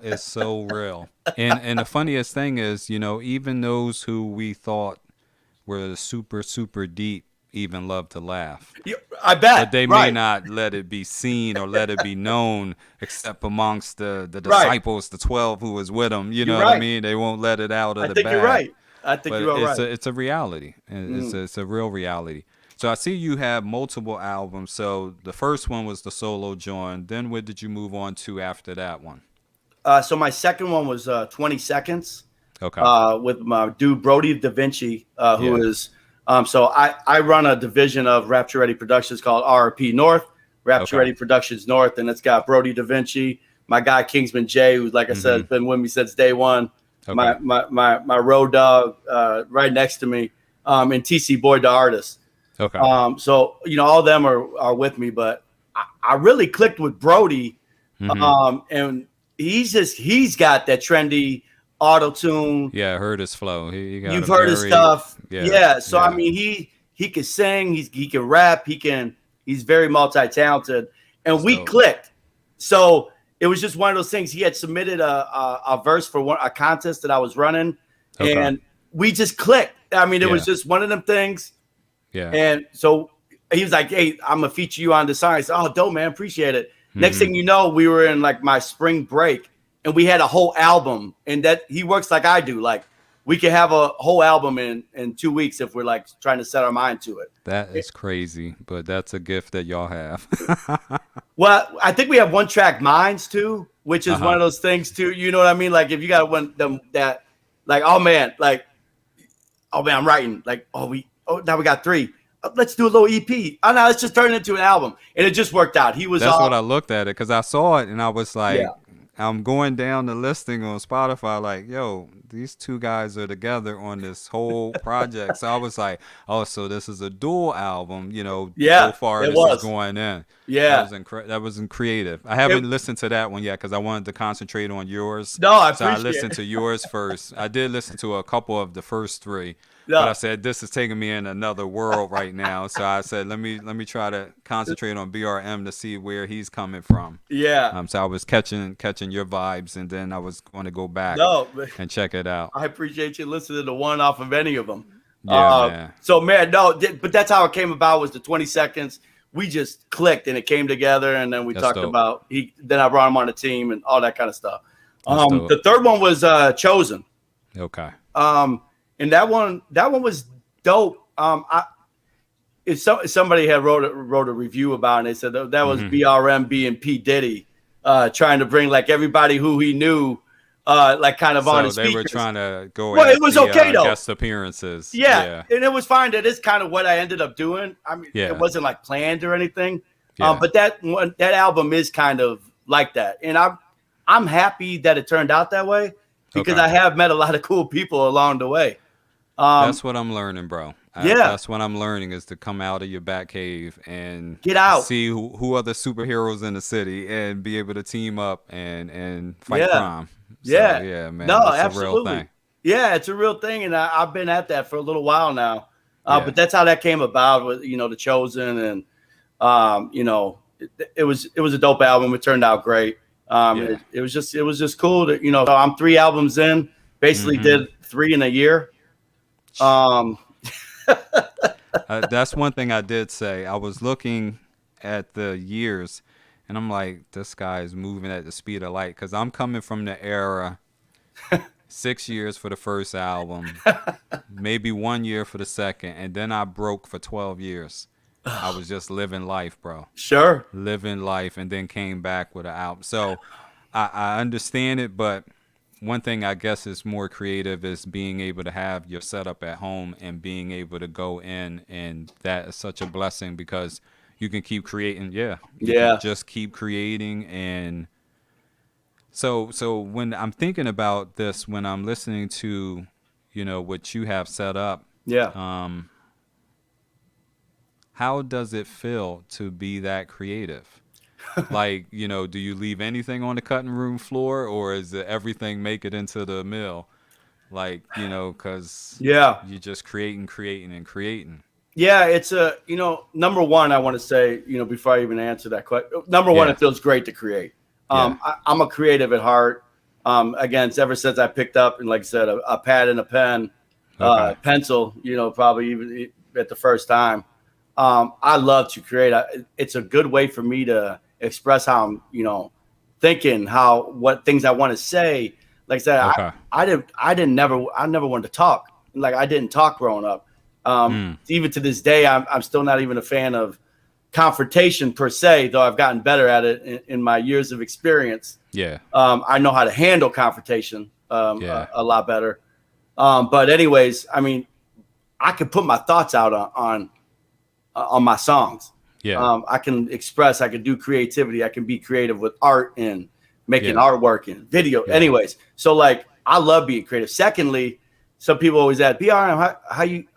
It's so real. And the funniest thing is, even those who we thought were super, super deep even love to laugh. I bet. But they may not let it be seen or let it be known, except amongst the disciples, the 12 who was with them. You know what I mean? They won't let it out of the bag. I think you're right. I think you're right. It's a reality. It's a real reality. So I see you have multiple albums. So the first one was the solo joint. Then what did you move on to after that one? So my second one was 20 Seconds. Okay. With my dude B.E.R.I.D.O.X, who is so I run a division of Rapture Ready Productions called RP North, Rapture Ready Productions North, and it's got B.E.R.I.D.O.X, my guy Kingsman J, who's, like I said, has been with me since day one. Okay. My road dog right next to me, and TC Boyd the artist. Okay. So all of them are with me, but I really clicked with Brody, and he's got that trendy auto tune. Yeah, I heard his flow. You've heard his stuff. Yeah. So I mean, he can sing. He can rap. He's very multi-talented, and we clicked. So it was just one of those things. He had submitted a verse for a contest that I was running, and we just clicked. I mean, it was just one of them things. Yeah. And so he was like, "Hey, I'm gonna feature you on the song." I said, "Oh, dope, man, appreciate it." Next thing you know, we were in like my spring break, and we had a whole album. And that he works like I do. Like, we could have a whole album in 2 weeks if we're like trying to set our mind to it. That is crazy, but that's a gift that y'all have. Well, I think we have one track minds too, which is one of those things too. You know what I mean? Like, if you got one that, like, oh man, I'm writing. Like, now we got 3. Let's do a little EP. Oh no, let's just turn it into an album, and it just worked out. That's what I looked at it, because I saw it and I was like, I'm going down the listing on Spotify, like, yo, these 2 guys are together on this whole project. So I was like, oh, so this is a dual album, so far this is going in. Yeah. That was creative. I haven't listened to that one yet because I wanted to concentrate on yours. No, I appreciate it. So I listened to yours first. I did listen to a couple of the first 3. But I said, this is taking me in another world right now. So I said, let me try to concentrate on BRM to see where he's coming from. Yeah. So I was catching your vibes, and then I was going to go back and check it out. I appreciate you listening to one off of any of them. Yeah, man. So, man, but that's how it came about, was the 20 Seconds. We just clicked, and it came together, and then we talked about then I brought him on the team and all that kind of stuff. The third one was Chosen. Okay. And that one was dope. Somebody had wrote a review about it, and they said that was BRM being P. Diddy, trying to bring like everybody who he knew, like kind of on his speakers. So they were trying to go. Well, it was okay though. Guest appearances. Yeah, and it was fine. That is kind of what I ended up doing. I mean, it wasn't like planned or anything. But that album is kind of like that, and I'm happy that it turned out that way, because I have met a lot of cool people along the way. That's what I'm learning, bro. That's what I'm learning, is to come out of your back cave and get out, see who are the superheroes in the city, and be able to team up and fight crime. So, yeah, man. No, that's absolutely. A real thing. Yeah, it's a real thing, and I've been at that for a little while now. But that's how that came about, with The Chosen, and it was a dope album. It turned out great. It was just cool that so I'm 3 albums in, basically did 3 in a year. That's one thing I did say. I was looking at the years, and I'm like, this guy is moving at the speed of light, because I'm coming from the era 6 years for the first album, maybe 1 year for the second, and then I broke for 12 years. I was just living life, bro. Sure. Living life, and then came back with an album. So I understand it, but one thing I guess is more creative is being able to have your setup at home and being able to go in, and that is such a blessing, because you can keep creating. You can just keep creating. And so when I'm thinking about this, when I'm listening to, what you have set up, how does it feel to be that creative? Like, do you leave anything on the cutting room floor, or is it everything make it into the mill? Like, you know, because Yeah. you're just creating. Yeah, it's number one, I want to say, before I even answer that question, number one, Yeah. it feels great to create. Yeah. I'm a creative at heart. Again, it's ever since I picked up, and like I said, a pad and a pen, Okay. pencil, probably even at the first time. I love to create. It's a good way for me to express how I'm, thinking, what things I want to say. Like I said, Okay. I never wanted to talk. Like I didn't talk growing up. Mm. Even to this day, I'm still not even a fan of confrontation per se, though I've gotten better at it in my years of experience. Yeah. I know how to handle confrontation Yeah. a lot better. But anyways, I mean, I could put my thoughts out on my songs. Yeah. I can express, I can do creativity. I can be creative with art and making Yeah. artwork and video. Yeah. Anyways, so like I love being creative. Secondly, some people always ask, BRM,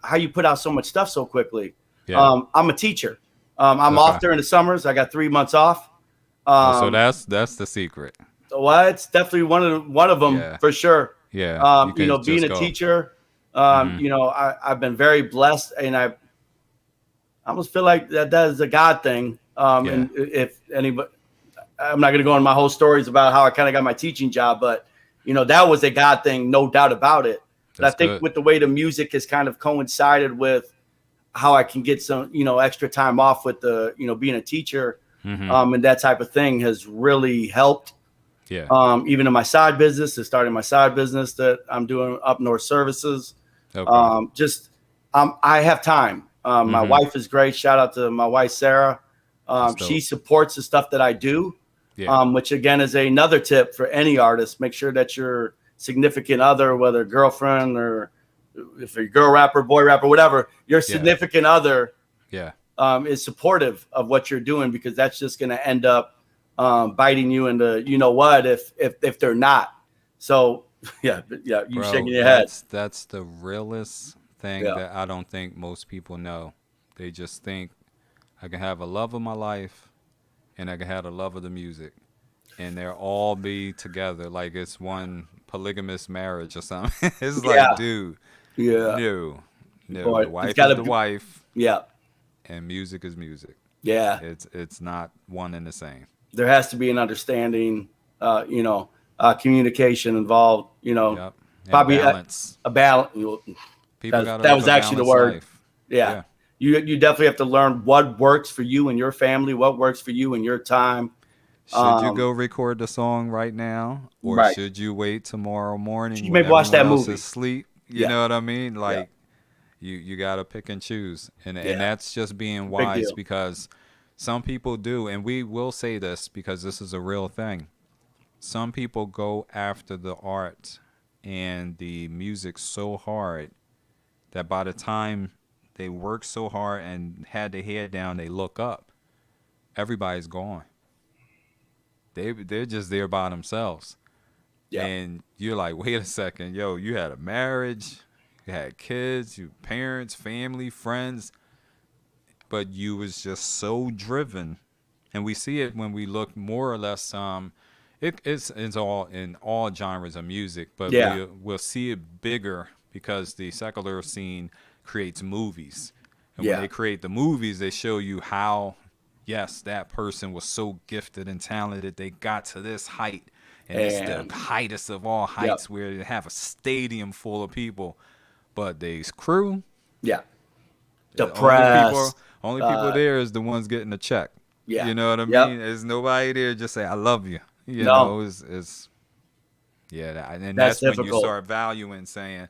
how you put out so much stuff so quickly? Yeah. I'm a teacher. I'm Okay. off during the summers. I got 3 months off. So that's the secret. Well, it's definitely one of them Yeah. for sure. Yeah. You can Being just a go. teacher, Mhm. I've been very blessed, and I almost feel like that is a God thing. Yeah. And if anybody, I'm not going to go into my whole stories about how I kind of got my teaching job, but that was a God thing, no doubt about it. But That's I think good. with the way the music has kind of coincided with how I can get some, extra time off with the, being a teacher, Mhm. and that type of thing has really helped. Yeah. Even in my side business, starting my side business that I'm doing up north services. Okay. I have time. My Mhm. wife is great. Shout out to my wife, Sarah. That's She dope. supports the stuff that I do, Yeah. which again is another tip for any artist. Make sure that your significant other, whether girlfriend or if you're a girl rapper, boy rapper, whatever, your Yeah. significant other Yeah. is supportive of what you're doing, because that's just going to end up biting you into, what, if they're not. So yeah, you shaking Bro, your head. that's the realest thing Yeah. that I don't think most people know. They just think I can have a love of my life and I can have the love of the music. And they'll all be together like it's one polygamous marriage or something. It's like, Yeah. dude, Yeah. no. No. Boy, The it's wife got is to the be. wife Yeah. and music is music. Yeah. It's not one and the same. There has to be an understanding, communication involved, Yep. And probably balance. a balance. People gotta That live was a actually the balanced word. life. Yeah. Yeah. You definitely have to learn what works for you and your family, what works for you and your time. Should you go record the song right now, or Right. should you wait tomorrow morning You when maybe watch everyone that else is movie. asleep? You Yeah. know what I mean? Yeah. Like you gotta pick and choose, and Yeah. that's just being Big wise deal. because some people do, and we will say this because this is a real thing. Some people go after the art and the music so hard that by the time they work so hard and had their head down, they look up, everybody's gone. They're just there by themselves. Yeah. And you're like, wait a second, yo, you had a marriage, you had kids, you parents, family, friends, but you was just so driven. And we see it when we look more or less. It's all in all genres of music, but Yeah. we'll see it bigger because the secular scene creates movies, and when Yeah. they create the movies, they show you how, yes, that person was so gifted and talented, they got to this height, and it's the And heightest of all yep. heights where they have a stadium full of people, but they crew. Yeah. The only people, Depressed. only people Uh, there is the ones getting the check. yeah. You know what I Yep. mean? There's nobody there just say I love you. You No. know, it's yeah, and That's that's when you difficult. start valuing saying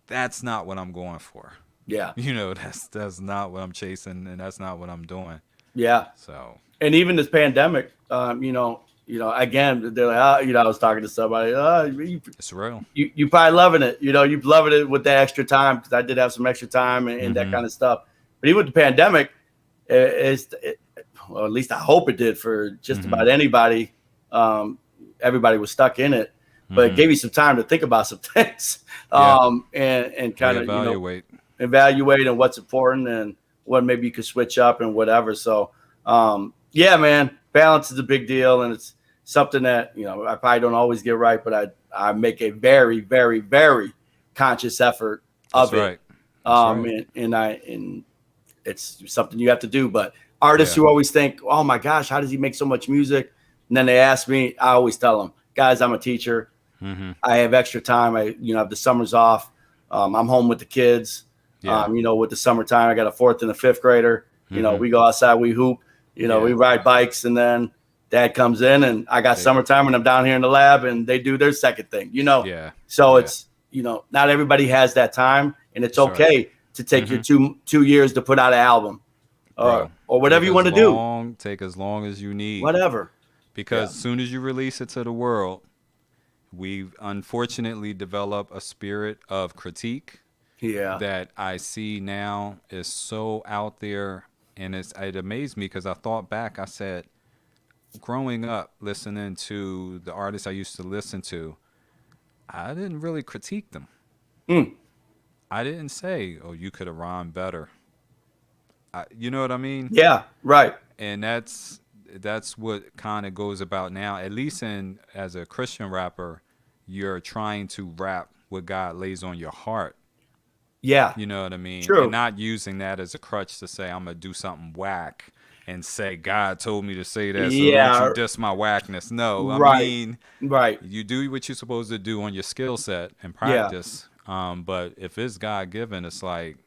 that's not what I'm going for. Yeah. You know, that's not what I'm chasing, and that's not what I'm doing. Yeah. So And even this pandemic, again, they're like, I was talking to somebody, it's real. you probably loving it, you're loving it with that extra time, because I did have some extra time and that Mhm. kind of stuff. But even with the pandemic, well, at least I hope it did for just Mhm. about anybody. Everybody was stuck in it, but it Mhm. gave you some time to think about some things, Yeah. and kind of Reevaluate. evaluate on what's important and what maybe you could switch up and whatever. So, yeah, man, balance is a big deal, and it's something that I probably don't always get right, but I make a very, very, very conscious effort of That's right. it. And it's something you have to do. But artists Yeah. who always think, oh my gosh, how does he make so much music? And then they ask me, I always tell them, guys, I'm a teacher. I have extra time. I have the summers off. I'm home with the kids. Yeah. With the summertime, I got a 4th and a 5th grader. We go outside, we hoop, we ride bikes, and then dad comes in and I got summertime and I'm down here in the lab and they do their second thing, Yeah. So it's, not everybody has that time, and it's okay to take your 2 years to put out an album or whatever you want to do. Take as long as you need. Whatever. Because as soon as you release it to the world, we've unfortunately developed a spirit of critique that I see now is so out there. And it amazed me because I thought back, I said, growing up, listening to the artists I used to listen to, I didn't really critique them. I didn't say, oh, you could have rhymed better. You know what I mean? Yeah, right. And that's what kind of goes about now, at least as a Christian rapper, you're trying to rap what God lays on your heart. Yeah. You know what I mean? True. And not using that as a crutch to say, I'm going to do something whack and say, God told me to say that, so don't you diss my whackness. No, I mean, you do what you're supposed to do on your skill set and practice. But if it's God-given, it's like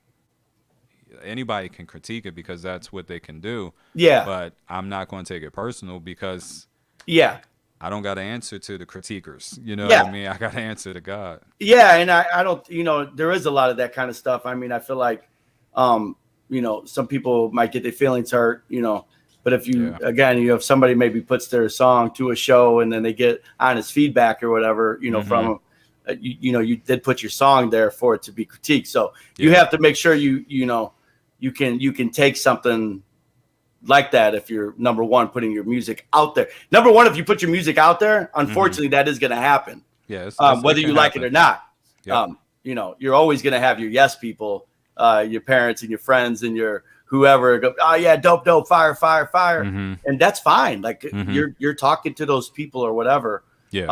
anybody can critique it because that's what they can do. Yeah. But I'm not going to take it personal because I don't got to answer to the critiquers. You know what I mean? I got to answer to God. Yeah, and I don't, there is a lot of that kind of stuff. I mean, I feel like, some people might get their feelings hurt, but if you, again, if somebody maybe puts their song to a show and then they get honest feedback or whatever, from them, you did put your song there for it to be critiqued. So you have to make sure you can take something like that if you're, number one, putting your music out there. Number one, if you put your music out there, unfortunately, that is going to happen. Yeah, whether you like it or not. You're always going to have your yes people, your parents and your friends and your whoever go, oh yeah, dope, fire. And that's fine. Like you're talking to those people or whatever. Yeah.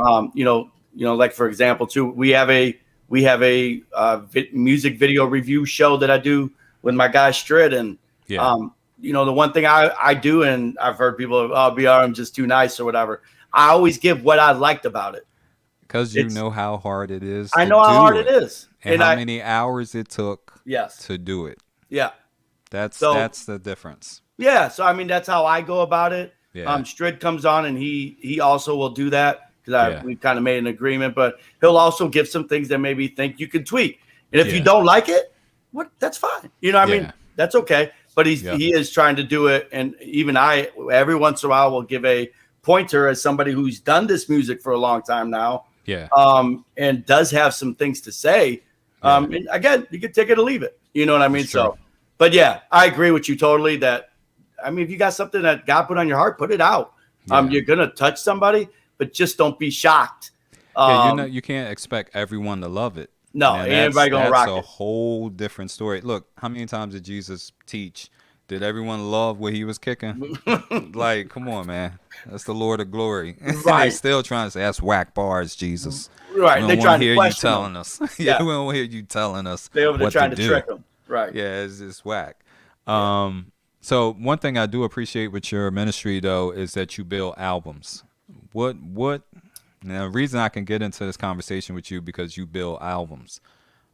Like for example, too, we have a music video review show that I do with my guy Strid, and the one thing I do, and I've heard people, oh, BRM just too nice or whatever. I always give what I liked about it. Because you know how hard it is. I know how hard it is. And how many hours it took to do it. Yeah. That's the difference. Yeah. So, I mean, that's how I go about it. Yeah. Strid comes on and he also will do that because we've kind of made an agreement, but he'll also give some things that maybe think you can tweak. And if you don't like it, that's fine. I mean, that's okay. But he is trying to do it. And even I, every once in a while, will give a pointer as somebody who's done this music for a long time now. Yeah. And does have some things to say. And again, you can take it or leave it. You know what I mean? So, but yeah, I agree with you totally that, I mean, if you got something that God put on your heart, put it out. You're going to touch somebody, but just don't be shocked. You can't expect everyone to love it. No, everybody going to rock it. That's a whole different story. Look, how many times did Jesus teach? Did everyone love what he was kicking? Like, come on, man. That's the Lord of glory. Right. They're still trying to say, that's whack bars, Jesus. Right. They're trying to hear you telling us. We don't hear you telling us They're trying to do. Trick them. Right. Yeah, it's whack. So one thing I do appreciate with your ministry, though, is that you build albums. What now, the reason I can get into this conversation with you because you build albums.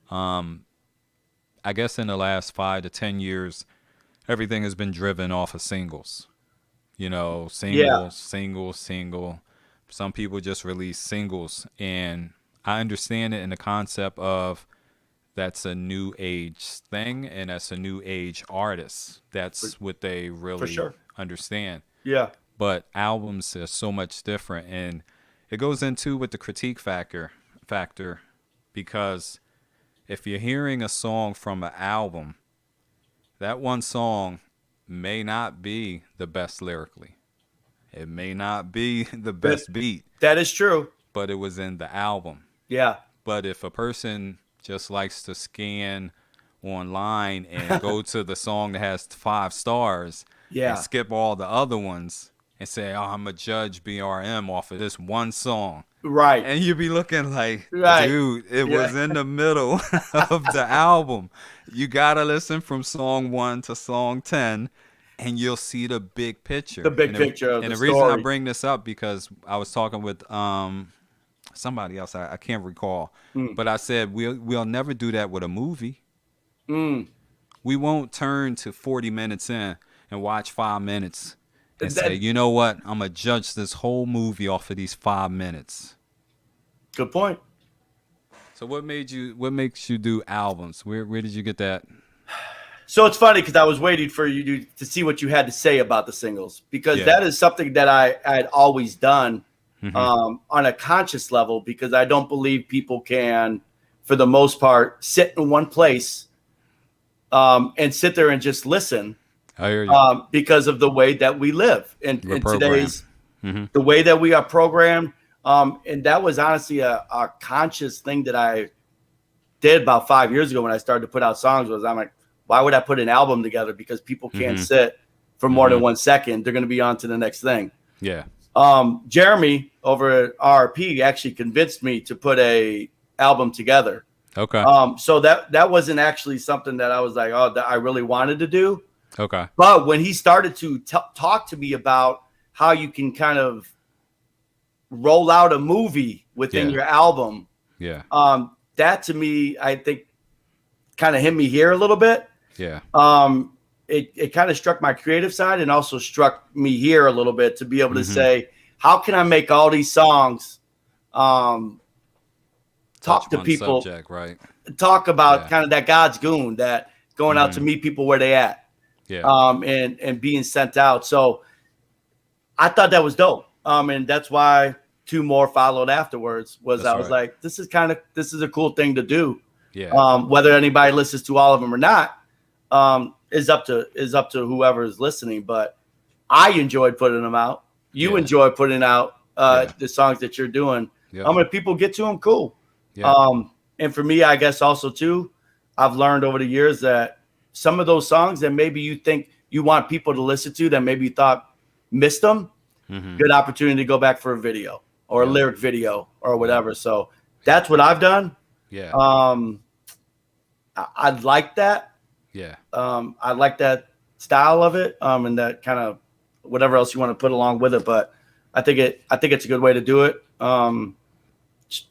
I guess in the last 5 to 10 years, everything has been driven off of singles. Single. Some people just release singles, and I understand it in the concept of that's a new age thing, and that's a new age artist. That's what they really understand. Yeah. But albums are so much different, and it goes into with the critique factor because if you're hearing a song from an album, that one song may not be the best lyrically. It may not be the best beat. That is true. But it was in the album. Yeah. But if a person just likes to scan online and go to the song that has 5 stars and skip all the other ones and say, "Oh, I'm a judge BRM off of this one song." Right. And you'd be looking like, Right. dude, it Yeah. was in the middle of the album. You gotta listen from song 1 to song 10, and you'll see the big picture. The big picture of and the the reason I story. bring this up because I was talking with somebody else. I can't recall, but I said we'll never do that with a movie. We won't turn to 40 minutes in and watch 5 minutes and say, you know what? I'm gonna judge this whole movie off of these 5 minutes. Good point. So what makes you do albums? Where did you get that? So it's funny because I was waiting for you to see what you had to say about the singles, because that is something that I had always done on a conscious level, because I don't believe people can, for the most part, sit in one place and sit there and just listen. I hear you. Because of the way that we live in today's, the way that we are programmed. And that was honestly a conscious thing that I did about 5 years ago when I started to put out songs. Was I'm like, why would I put an album together? Because people can't sit for more than 1 second. They're going to be on to the next thing. Yeah. Jeremy over at RP actually convinced me to put a album together. Okay. So that wasn't actually something that I was like, oh, that I really wanted to do. Okay. But when he started to talk to me about how you can kind of roll out a movie within your album, that to me, I think, kind of hit me here a little bit. Yeah. It kind of struck my creative side and also struck me here a little bit to be able to say, how can I make all these songs talk to people, subject, right? Talk about kind of that God's goon, that going out to meet people where they at. Yeah. And being sent out. So I thought that was dope. And that's why 2 more followed afterwards. I was like, this is a cool thing to do. Yeah. Whether anybody listens to all of them or not, is up to whoever is listening. But I enjoyed putting them out. You enjoy putting out the songs that you're doing. Yeah. If people get to them, cool. Yeah. And for me, I guess also too, I've learned over the years that some of those songs that maybe you think you want people to listen to that maybe you thought missed them, good opportunity to go back for a video or a lyric video or whatever. So that's what I've done. Yeah. I like that. Yeah. I like that style of it. And that kind of whatever else you want to put along with it. But I think it's a good way to do it.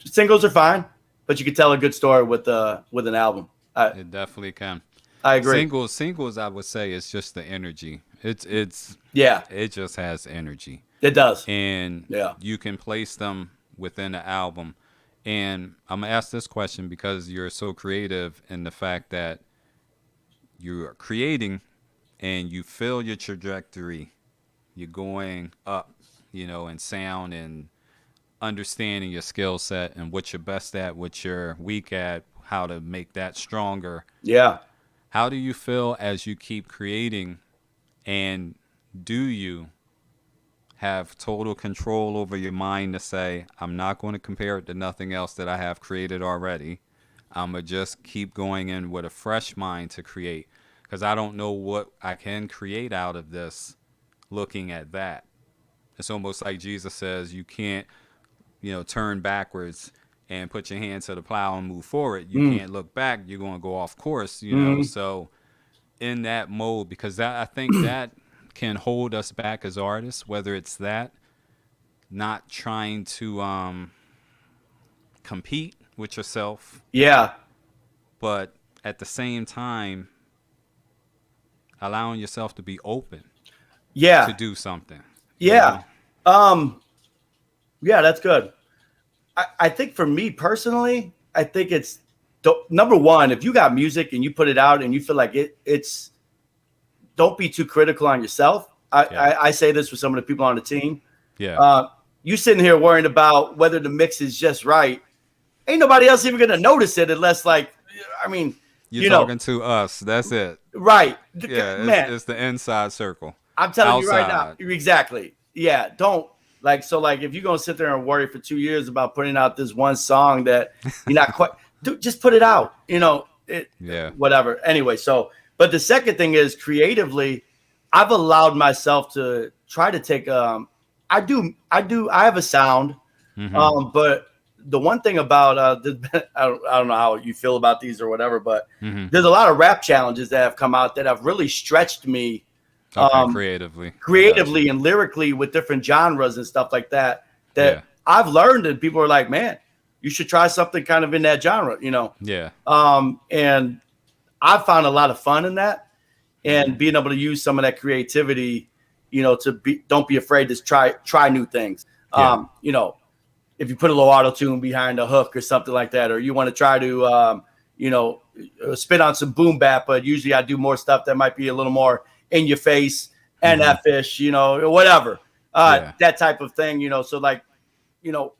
Singles are fine, but you can tell a good story with an album. It definitely can. I agree. Singles, I would say, is just the energy. It just has energy. It does. And you can place them within the album. And I'm gonna ask this question because you're so creative in the fact that you're creating and you feel your trajectory. You're going up, in sound and understanding your skill set and what you're best at, what you're weak at, how to make that stronger. Yeah. How do you feel as you keep creating, and do you have total control over your mind to say, I'm not going to compare it to nothing else that I have created already. I'm going to just keep going in with a fresh mind to create, because I don't know what I can create out of this looking at that. It's almost like Jesus says, you can't, turn backwards and put your hand to the plow and move forward. You can't look back. You're going to go off course, So in that mode, because I think that can hold us back as artists, whether it's that, not trying to compete with yourself. Yeah. But at the same time, allowing yourself to be open. Yeah. To do something. Yeah. Yeah, that's good. I think for me personally, I think it's number one, if you got music and you put it out and you feel like it's don't be too critical on yourself. I say this with some of the people on the team. Yeah. You sitting here worrying about whether the mix is just right. Ain't nobody else even going to notice it unless you're talking to us. That's it. Right. Yeah. Man, it's the inside circle. I'm telling outside. you right now. Exactly. Yeah. Don't. If you're going to sit there and worry for 2 years about putting out this one song that you're not quite, just put it out, whatever. Anyway, but the second thing is creatively, I've allowed myself to try to take I have a sound, but the one thing about I don't know how you feel about these or whatever, but there's a lot of rap challenges that have come out that have really stretched me creatively and lyrically with different genres and stuff like that I've learned, and people are like, man, you should try something kind of in that genre, you know? Yeah. And I've found a lot of fun in that, and being able to use some of that creativity, you know, don't be afraid to try new things. You know, if you put a little auto tune behind a hook or something like that, or you want to try to, you know, spit on some boom bap, but usually I do more stuff that might be a little more in your face and F-ish, you know, or whatever, that type of thing, you know. So like, you know,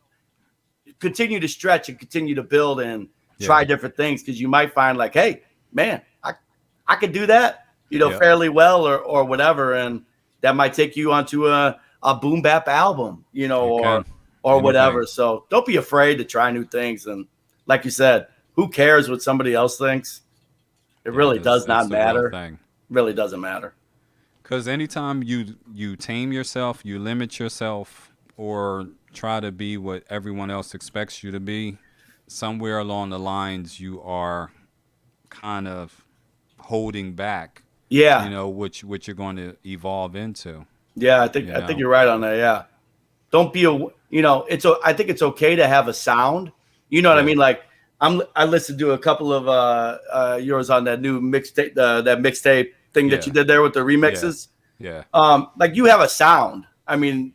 continue to stretch and continue to build and try different things, because you might find like, hey, man, I could do that, you know, fairly well or whatever, and that might take you onto a boom bap album, you know, or whatever. So don't be afraid to try new things. And like you said, who cares what somebody else thinks? It really does not matter. Really doesn't matter. Because anytime you tame yourself, you limit yourself, or try to be what everyone else expects you to be, somewhere along the lines you are kind of holding back, you know, what you're going to evolve into. I think you're right on that. Yeah, don't be you know, I think it's okay to have a sound, you know what I mean? Like I listened to a couple of yours on that new mixtape, that mixtape thing that you did there with the remixes. Like you have a sound. I mean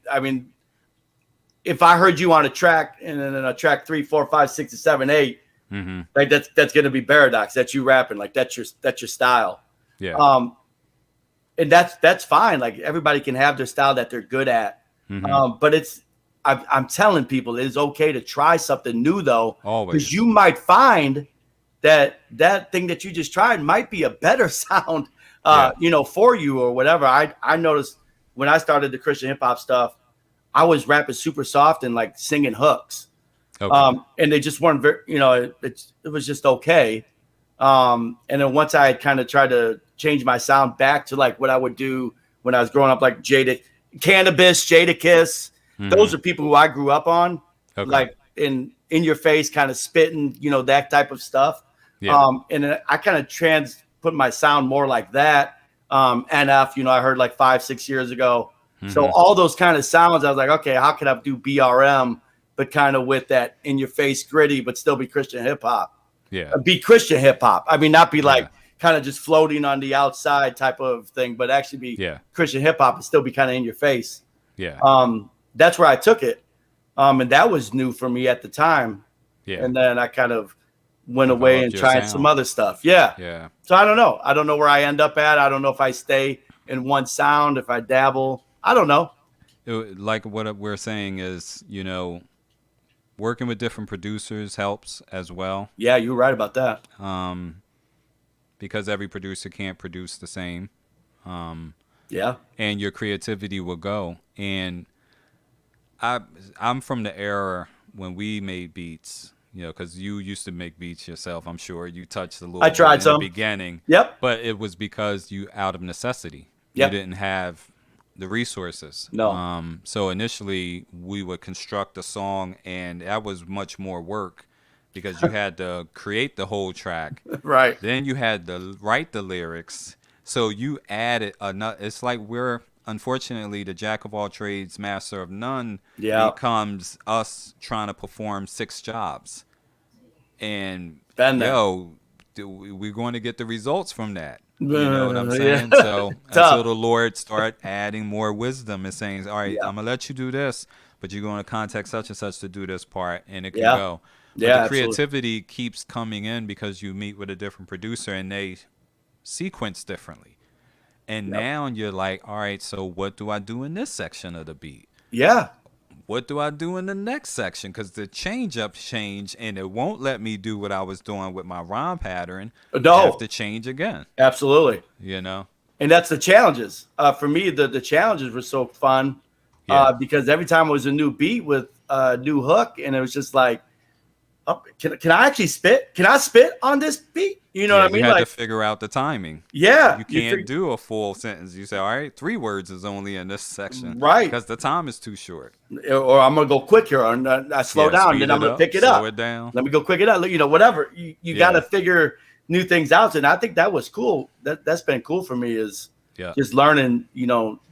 if I heard you on a track, and then a track 3, 4, 5, 6, and 7, 8, like that's gonna be B.E.R.I.D.O.X. That's you rapping, like that's your style. And that's fine. Like everybody can have their style that they're good at. But I'm telling people it is okay to try something new though, because you might find that thing that you just tried might be a better sound, you know, for you or whatever. I noticed when I started the Christian hip hop stuff, I was rapping super soft and like singing hooks. And they just weren't very, you know, it was just okay. And then once I had kind of tried to change my sound back to like what I would do when I was growing up, like Cannabis, Jadakiss, those are people who I grew up on, like in your face, kind of spitting, you know, that type of stuff. And then I kind of put my sound more like that. NF, you know, I heard like 5-6 years ago. So all those kind of sounds, I was like, okay, how can I do BRM, but kind of with that in your face gritty, but still be Christian hip hop? Be Christian hip hop. I mean, not be like kind of just floating on the outside type of thing, but actually be Christian hip hop and still be kind of in your face. That's where I took it. And that was new for me at the time. And then I kind of went away and tried some other stuff. So I don't know. I don't know where I end up at. I don't know if I stay in one sound, if I dabble. I don't know. Like what we're saying is, you know, working with different producers helps as well. Yeah, you're right about that. Because every producer can't produce the same. And your creativity will go. And I'm from the era when we made beats, you know, because you used to make beats yourself. I'm sure you touched a little. I tried some in the beginning. But it was because you out of necessity. You didn't have the resources. So initially we would construct a song, and that was much more work because you had to create the whole track. Then you had to write the lyrics. So you added it's like we're unfortunately the jack of all trades, master of none becomes us trying to perform 6 jobs. And we're going to get the results from that. You know what I'm saying? So until the Lord start adding more wisdom and saying, all right, I'm going to let you do this, but you're going to contact such and such to do this part, and it can go. But the creativity keeps coming in because you meet with a different producer and they sequence differently. And now you're like, all right, so what do I do in this section of the beat? What do I do in the next section? Because the change-ups change, and it won't let me do what I was doing with my rhyme pattern. I have to change again. Absolutely. You know? And that's the challenges. For me, the challenges were so fun because every time it was a new beat with a new hook, and it was just like, can I actually spit? Can I spit on this beat? You know what I You mean? had to Like, figure out the timing. yeah, You can't do a full sentence. You say, all right, 3 words is only in this section right. because the time is too short. Or I'm gonna go quick here, or I slow Yeah, down, then speed I'm it gonna up, pick it slow up. it down. Let me go quick it up. You know, whatever. You got to Yeah, figure new things out, and I think that was cool. That's been cool for me is yeah, just learning,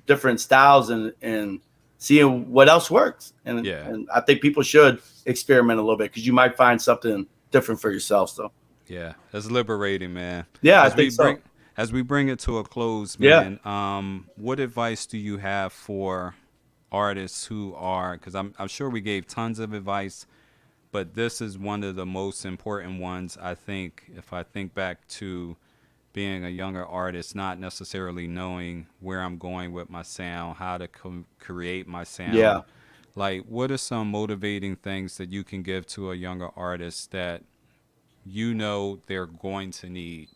different styles and seeing what else works. And yeah, and I think people should experiment a little bit because you might find something different for yourself. So yeah. It's liberating, man. yeah, I As we think bring so. as we bring it to a close, Yeah. man. What advice do you have for artists who are? Because I'm sure we gave tons of advice, but this is one of the most important ones. I think if I think back to being a younger artist, not necessarily knowing where I'm going with my sound, how to create my Yeah. sound. Like, what are some motivating things that you can give to a younger artist that they're going to need?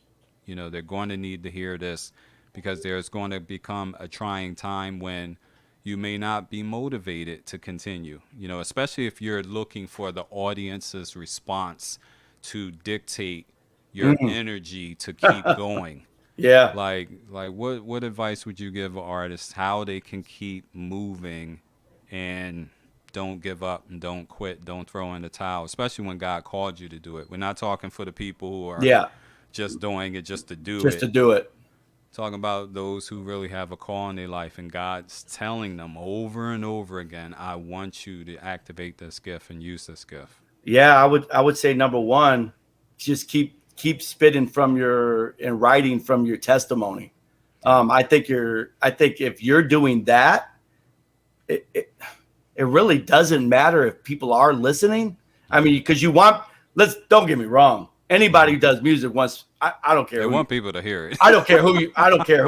They're going to need to hear this because there's going to become a trying time when you may not be motivated to continue, especially if you're looking for the audience's response to dictate your Mhm. energy to keep going. Yeah. Like what advice would you give an artist how they can keep moving and don't give up and don't quit, don't throw in the towel, especially when God called you to do it. We're not talking for the people who are Yeah. just doing it just to do Just it. to do it. Talking about those who really have a call in their life and God's telling them over and over again, I want you to activate this gift and use this gift. Yeah, I would say number one, just keep spitting and writing from your testimony. Yeah. I think if you're doing that, it really doesn't matter if people are listening. I mean, because don't get me wrong. Anybody who does music wants, I don't care They who want people to hear it. I don't care I don't care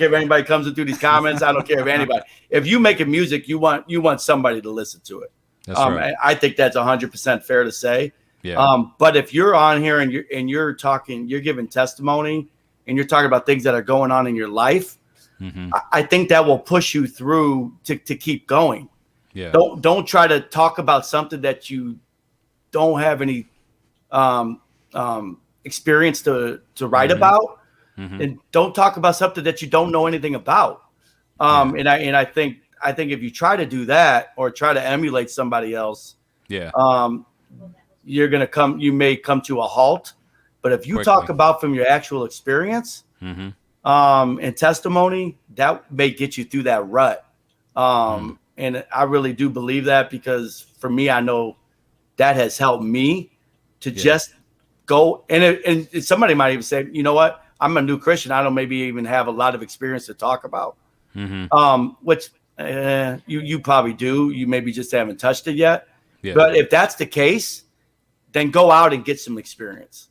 if anybody comes in through these comments. I don't care if anybody, if you making music, you want somebody to listen to it. That's right. I think that's 100% fair to say. Yeah. But if you're on here and you're talking, you're giving testimony and you're talking about things that are going on in your life, Mm-hmm. I think that will push you through to keep going. Yeah. Don't try to talk about something that you don't have any experience to write Mm-hmm. about, Mm-hmm. and don't talk about something that you don't know anything about. Yeah. And I think if you try to do that or try to emulate somebody else, Yeah. you may come to a halt. But if you Quickly. talk about from your actual experience, Mm-hmm. and testimony, that may get you through that rut. And I really do believe that because for me, I know that has helped me to just go. And somebody might even say, you know what? I'm a new Christian. I don't maybe even have a lot of experience to talk about. Mm-hmm. Which you probably do. You maybe just haven't touched it yet. Yeah. But if that's the case, then go out and get some experience.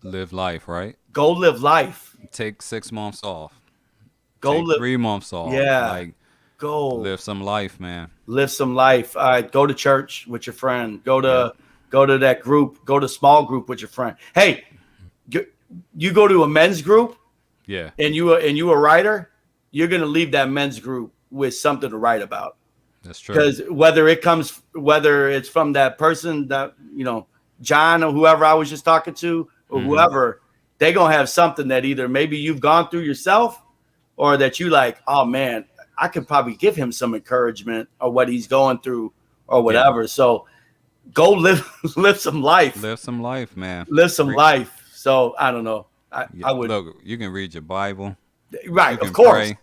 Live life, right? Go live life. Take 6 months off. Go Take live. 3 months off. Yeah. Like, Go live some life, man. live some life. Go to church with your friend. Go to that group. Go to small group with your friend. Hey, you go to a men's group Yeah. and you a writer, you're gonna leave that men's group with something to write about. That's true. Because whether it's from that person that John or whoever I was just talking to or whoever, they gonna have something that either maybe you've gone through yourself or that you like, oh man, I could probably give him some encouragement or what he's going through or whatever. Yeah. So go live some life. Live some life, man. Live some life. So I don't know. I would look. You can read your Bible, right? Of course. Pray.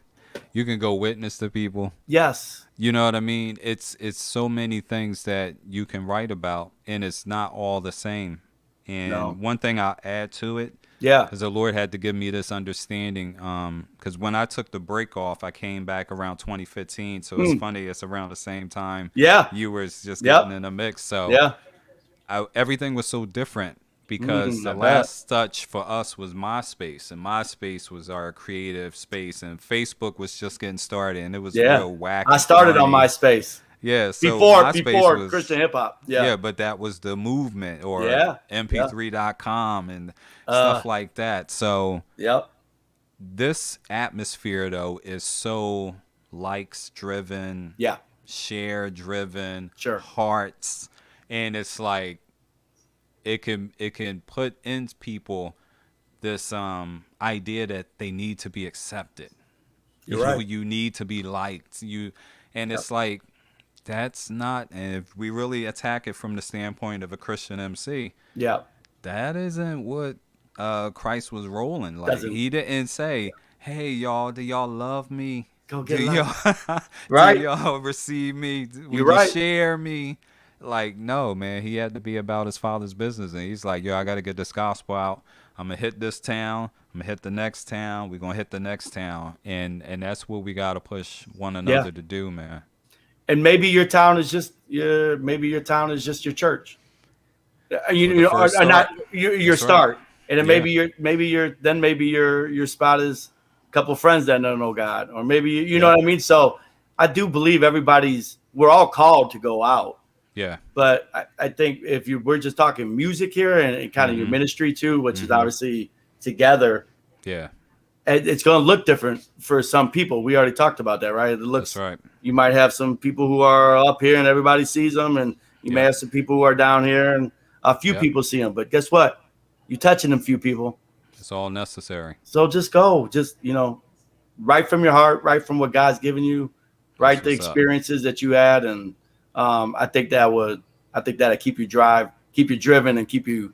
You can go witness to people. Yes. You know what I mean? It's so many things that you can write about, and it's not all the same. And one thing I'll add to it, because the Lord had to give me this understanding. Because when I took the break off, I came back around 2015. So it's funny. It's around the same time. Yeah. You were just getting in a mix. So everything was so different. Because the last touch for us was MySpace, and MySpace was our creative space, and Facebook was just getting started, and it was real wacky. I started on MySpace. Yeah, so before was, Christian hip hop. Yeah, but that was the movement, or MP3.com and stuff like that. So this atmosphere though is so likes driven, share driven, hearts, and it's like. It can put in people this idea that they need to be accepted. You're right. You need to be liked. And it's like, that's not, and if we really attack it from the standpoint of a Christian MC, Yeah. that isn't what Christ was rolling. Like, Doesn't. he didn't say, hey, y'all, do y'all love me? Go get Do love. y'all, Right. do y'all receive me? Will You're right. you share me? Like, no, man, he had to be about his father's business. And he's like, yo, I got to get this gospel out. I'm going to hit this town. I'm going to hit the next town. We're going to hit the next town. And that's what we got to push one another to do, man. And maybe your town is just your church. Or not your start. Right. And then maybe your spot is a couple of friends that don't know God, or maybe you know what I mean. So I do believe we're all called to go out. Yeah. But I think if we're just talking music here and kind of your ministry too, which is obviously together. Yeah. It's going to look different for some people. We already talked about that, right? That's right. You might have some people who are up here and everybody sees them, and you may have some people who are down here and a few people see them. But guess what? You're touching them few people. It's all necessary. So just go. Just, right from your heart, right from what God's given you, right the experiences that you had. And I think that'll keep you driven, and keep you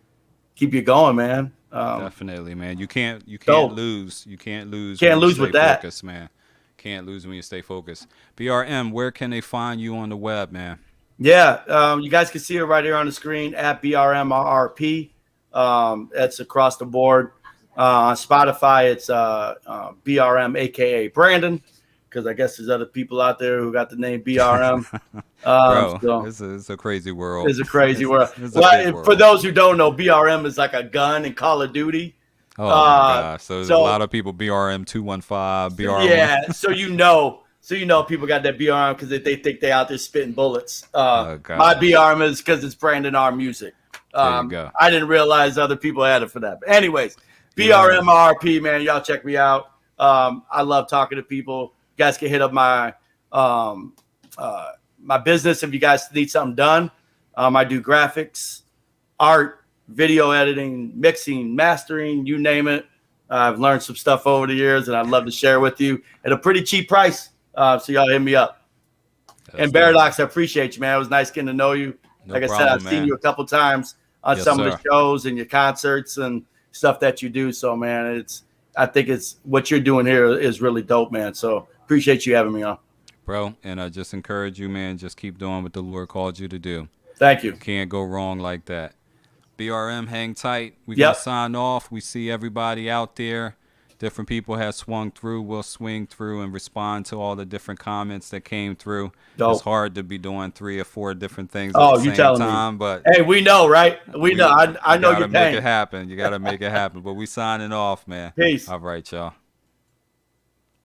going, man. Definitely, man. You can't lose. You can't lose. Can't lose with that, focused, man. Can't lose when you stay focused. BRM, where can they find you on the web, man? Yeah, you guys can see it right here on the screen at BRMRP. That's across the board. On Spotify, it's BRM, aka Brandon, because I guess there's other people out there who got the name BRM. Bro, it's a crazy world. It's a crazy world. World. For those who don't know, BRM is like a gun in Call of Duty. Oh my gosh! So there's a lot of people BRM 215, BRM. Yeah, so people got that BRM because they think they out there spitting bullets. My BRM is because it's Brandon R Music. There you go. I didn't realize other people had it for that. But anyways, BRMRP, man, y'all check me out. I love talking to people. You guys can hit up my my business if you guys need something done. I do graphics, art, video editing, mixing, mastering, you name it. I've learned some stuff over the years, and I'd love to share with you at a pretty cheap price. So y'all hit me up. And B.E.R.I.D.O.X, I appreciate you, man. It was nice getting to know you. Like I said, I've seen you a couple times on some of the shows and your concerts and stuff that you do. So, man, I think what you're doing here is really dope, man. So appreciate you having me on. Bro, and I just encourage you, man, just keep doing what the Lord called you to do. Thank you. Can't go wrong like that. BRM, hang tight. We're going to sign off. We see everybody out there. Different people have swung through. We'll swing through and respond to all the different comments that came through. Dope. It's hard to be doing 3 or 4 different things at the same time. But hey, we know, right? We know. I know you're make it happen. You got to make it happen. But we signing off, man. Peace. All right, y'all.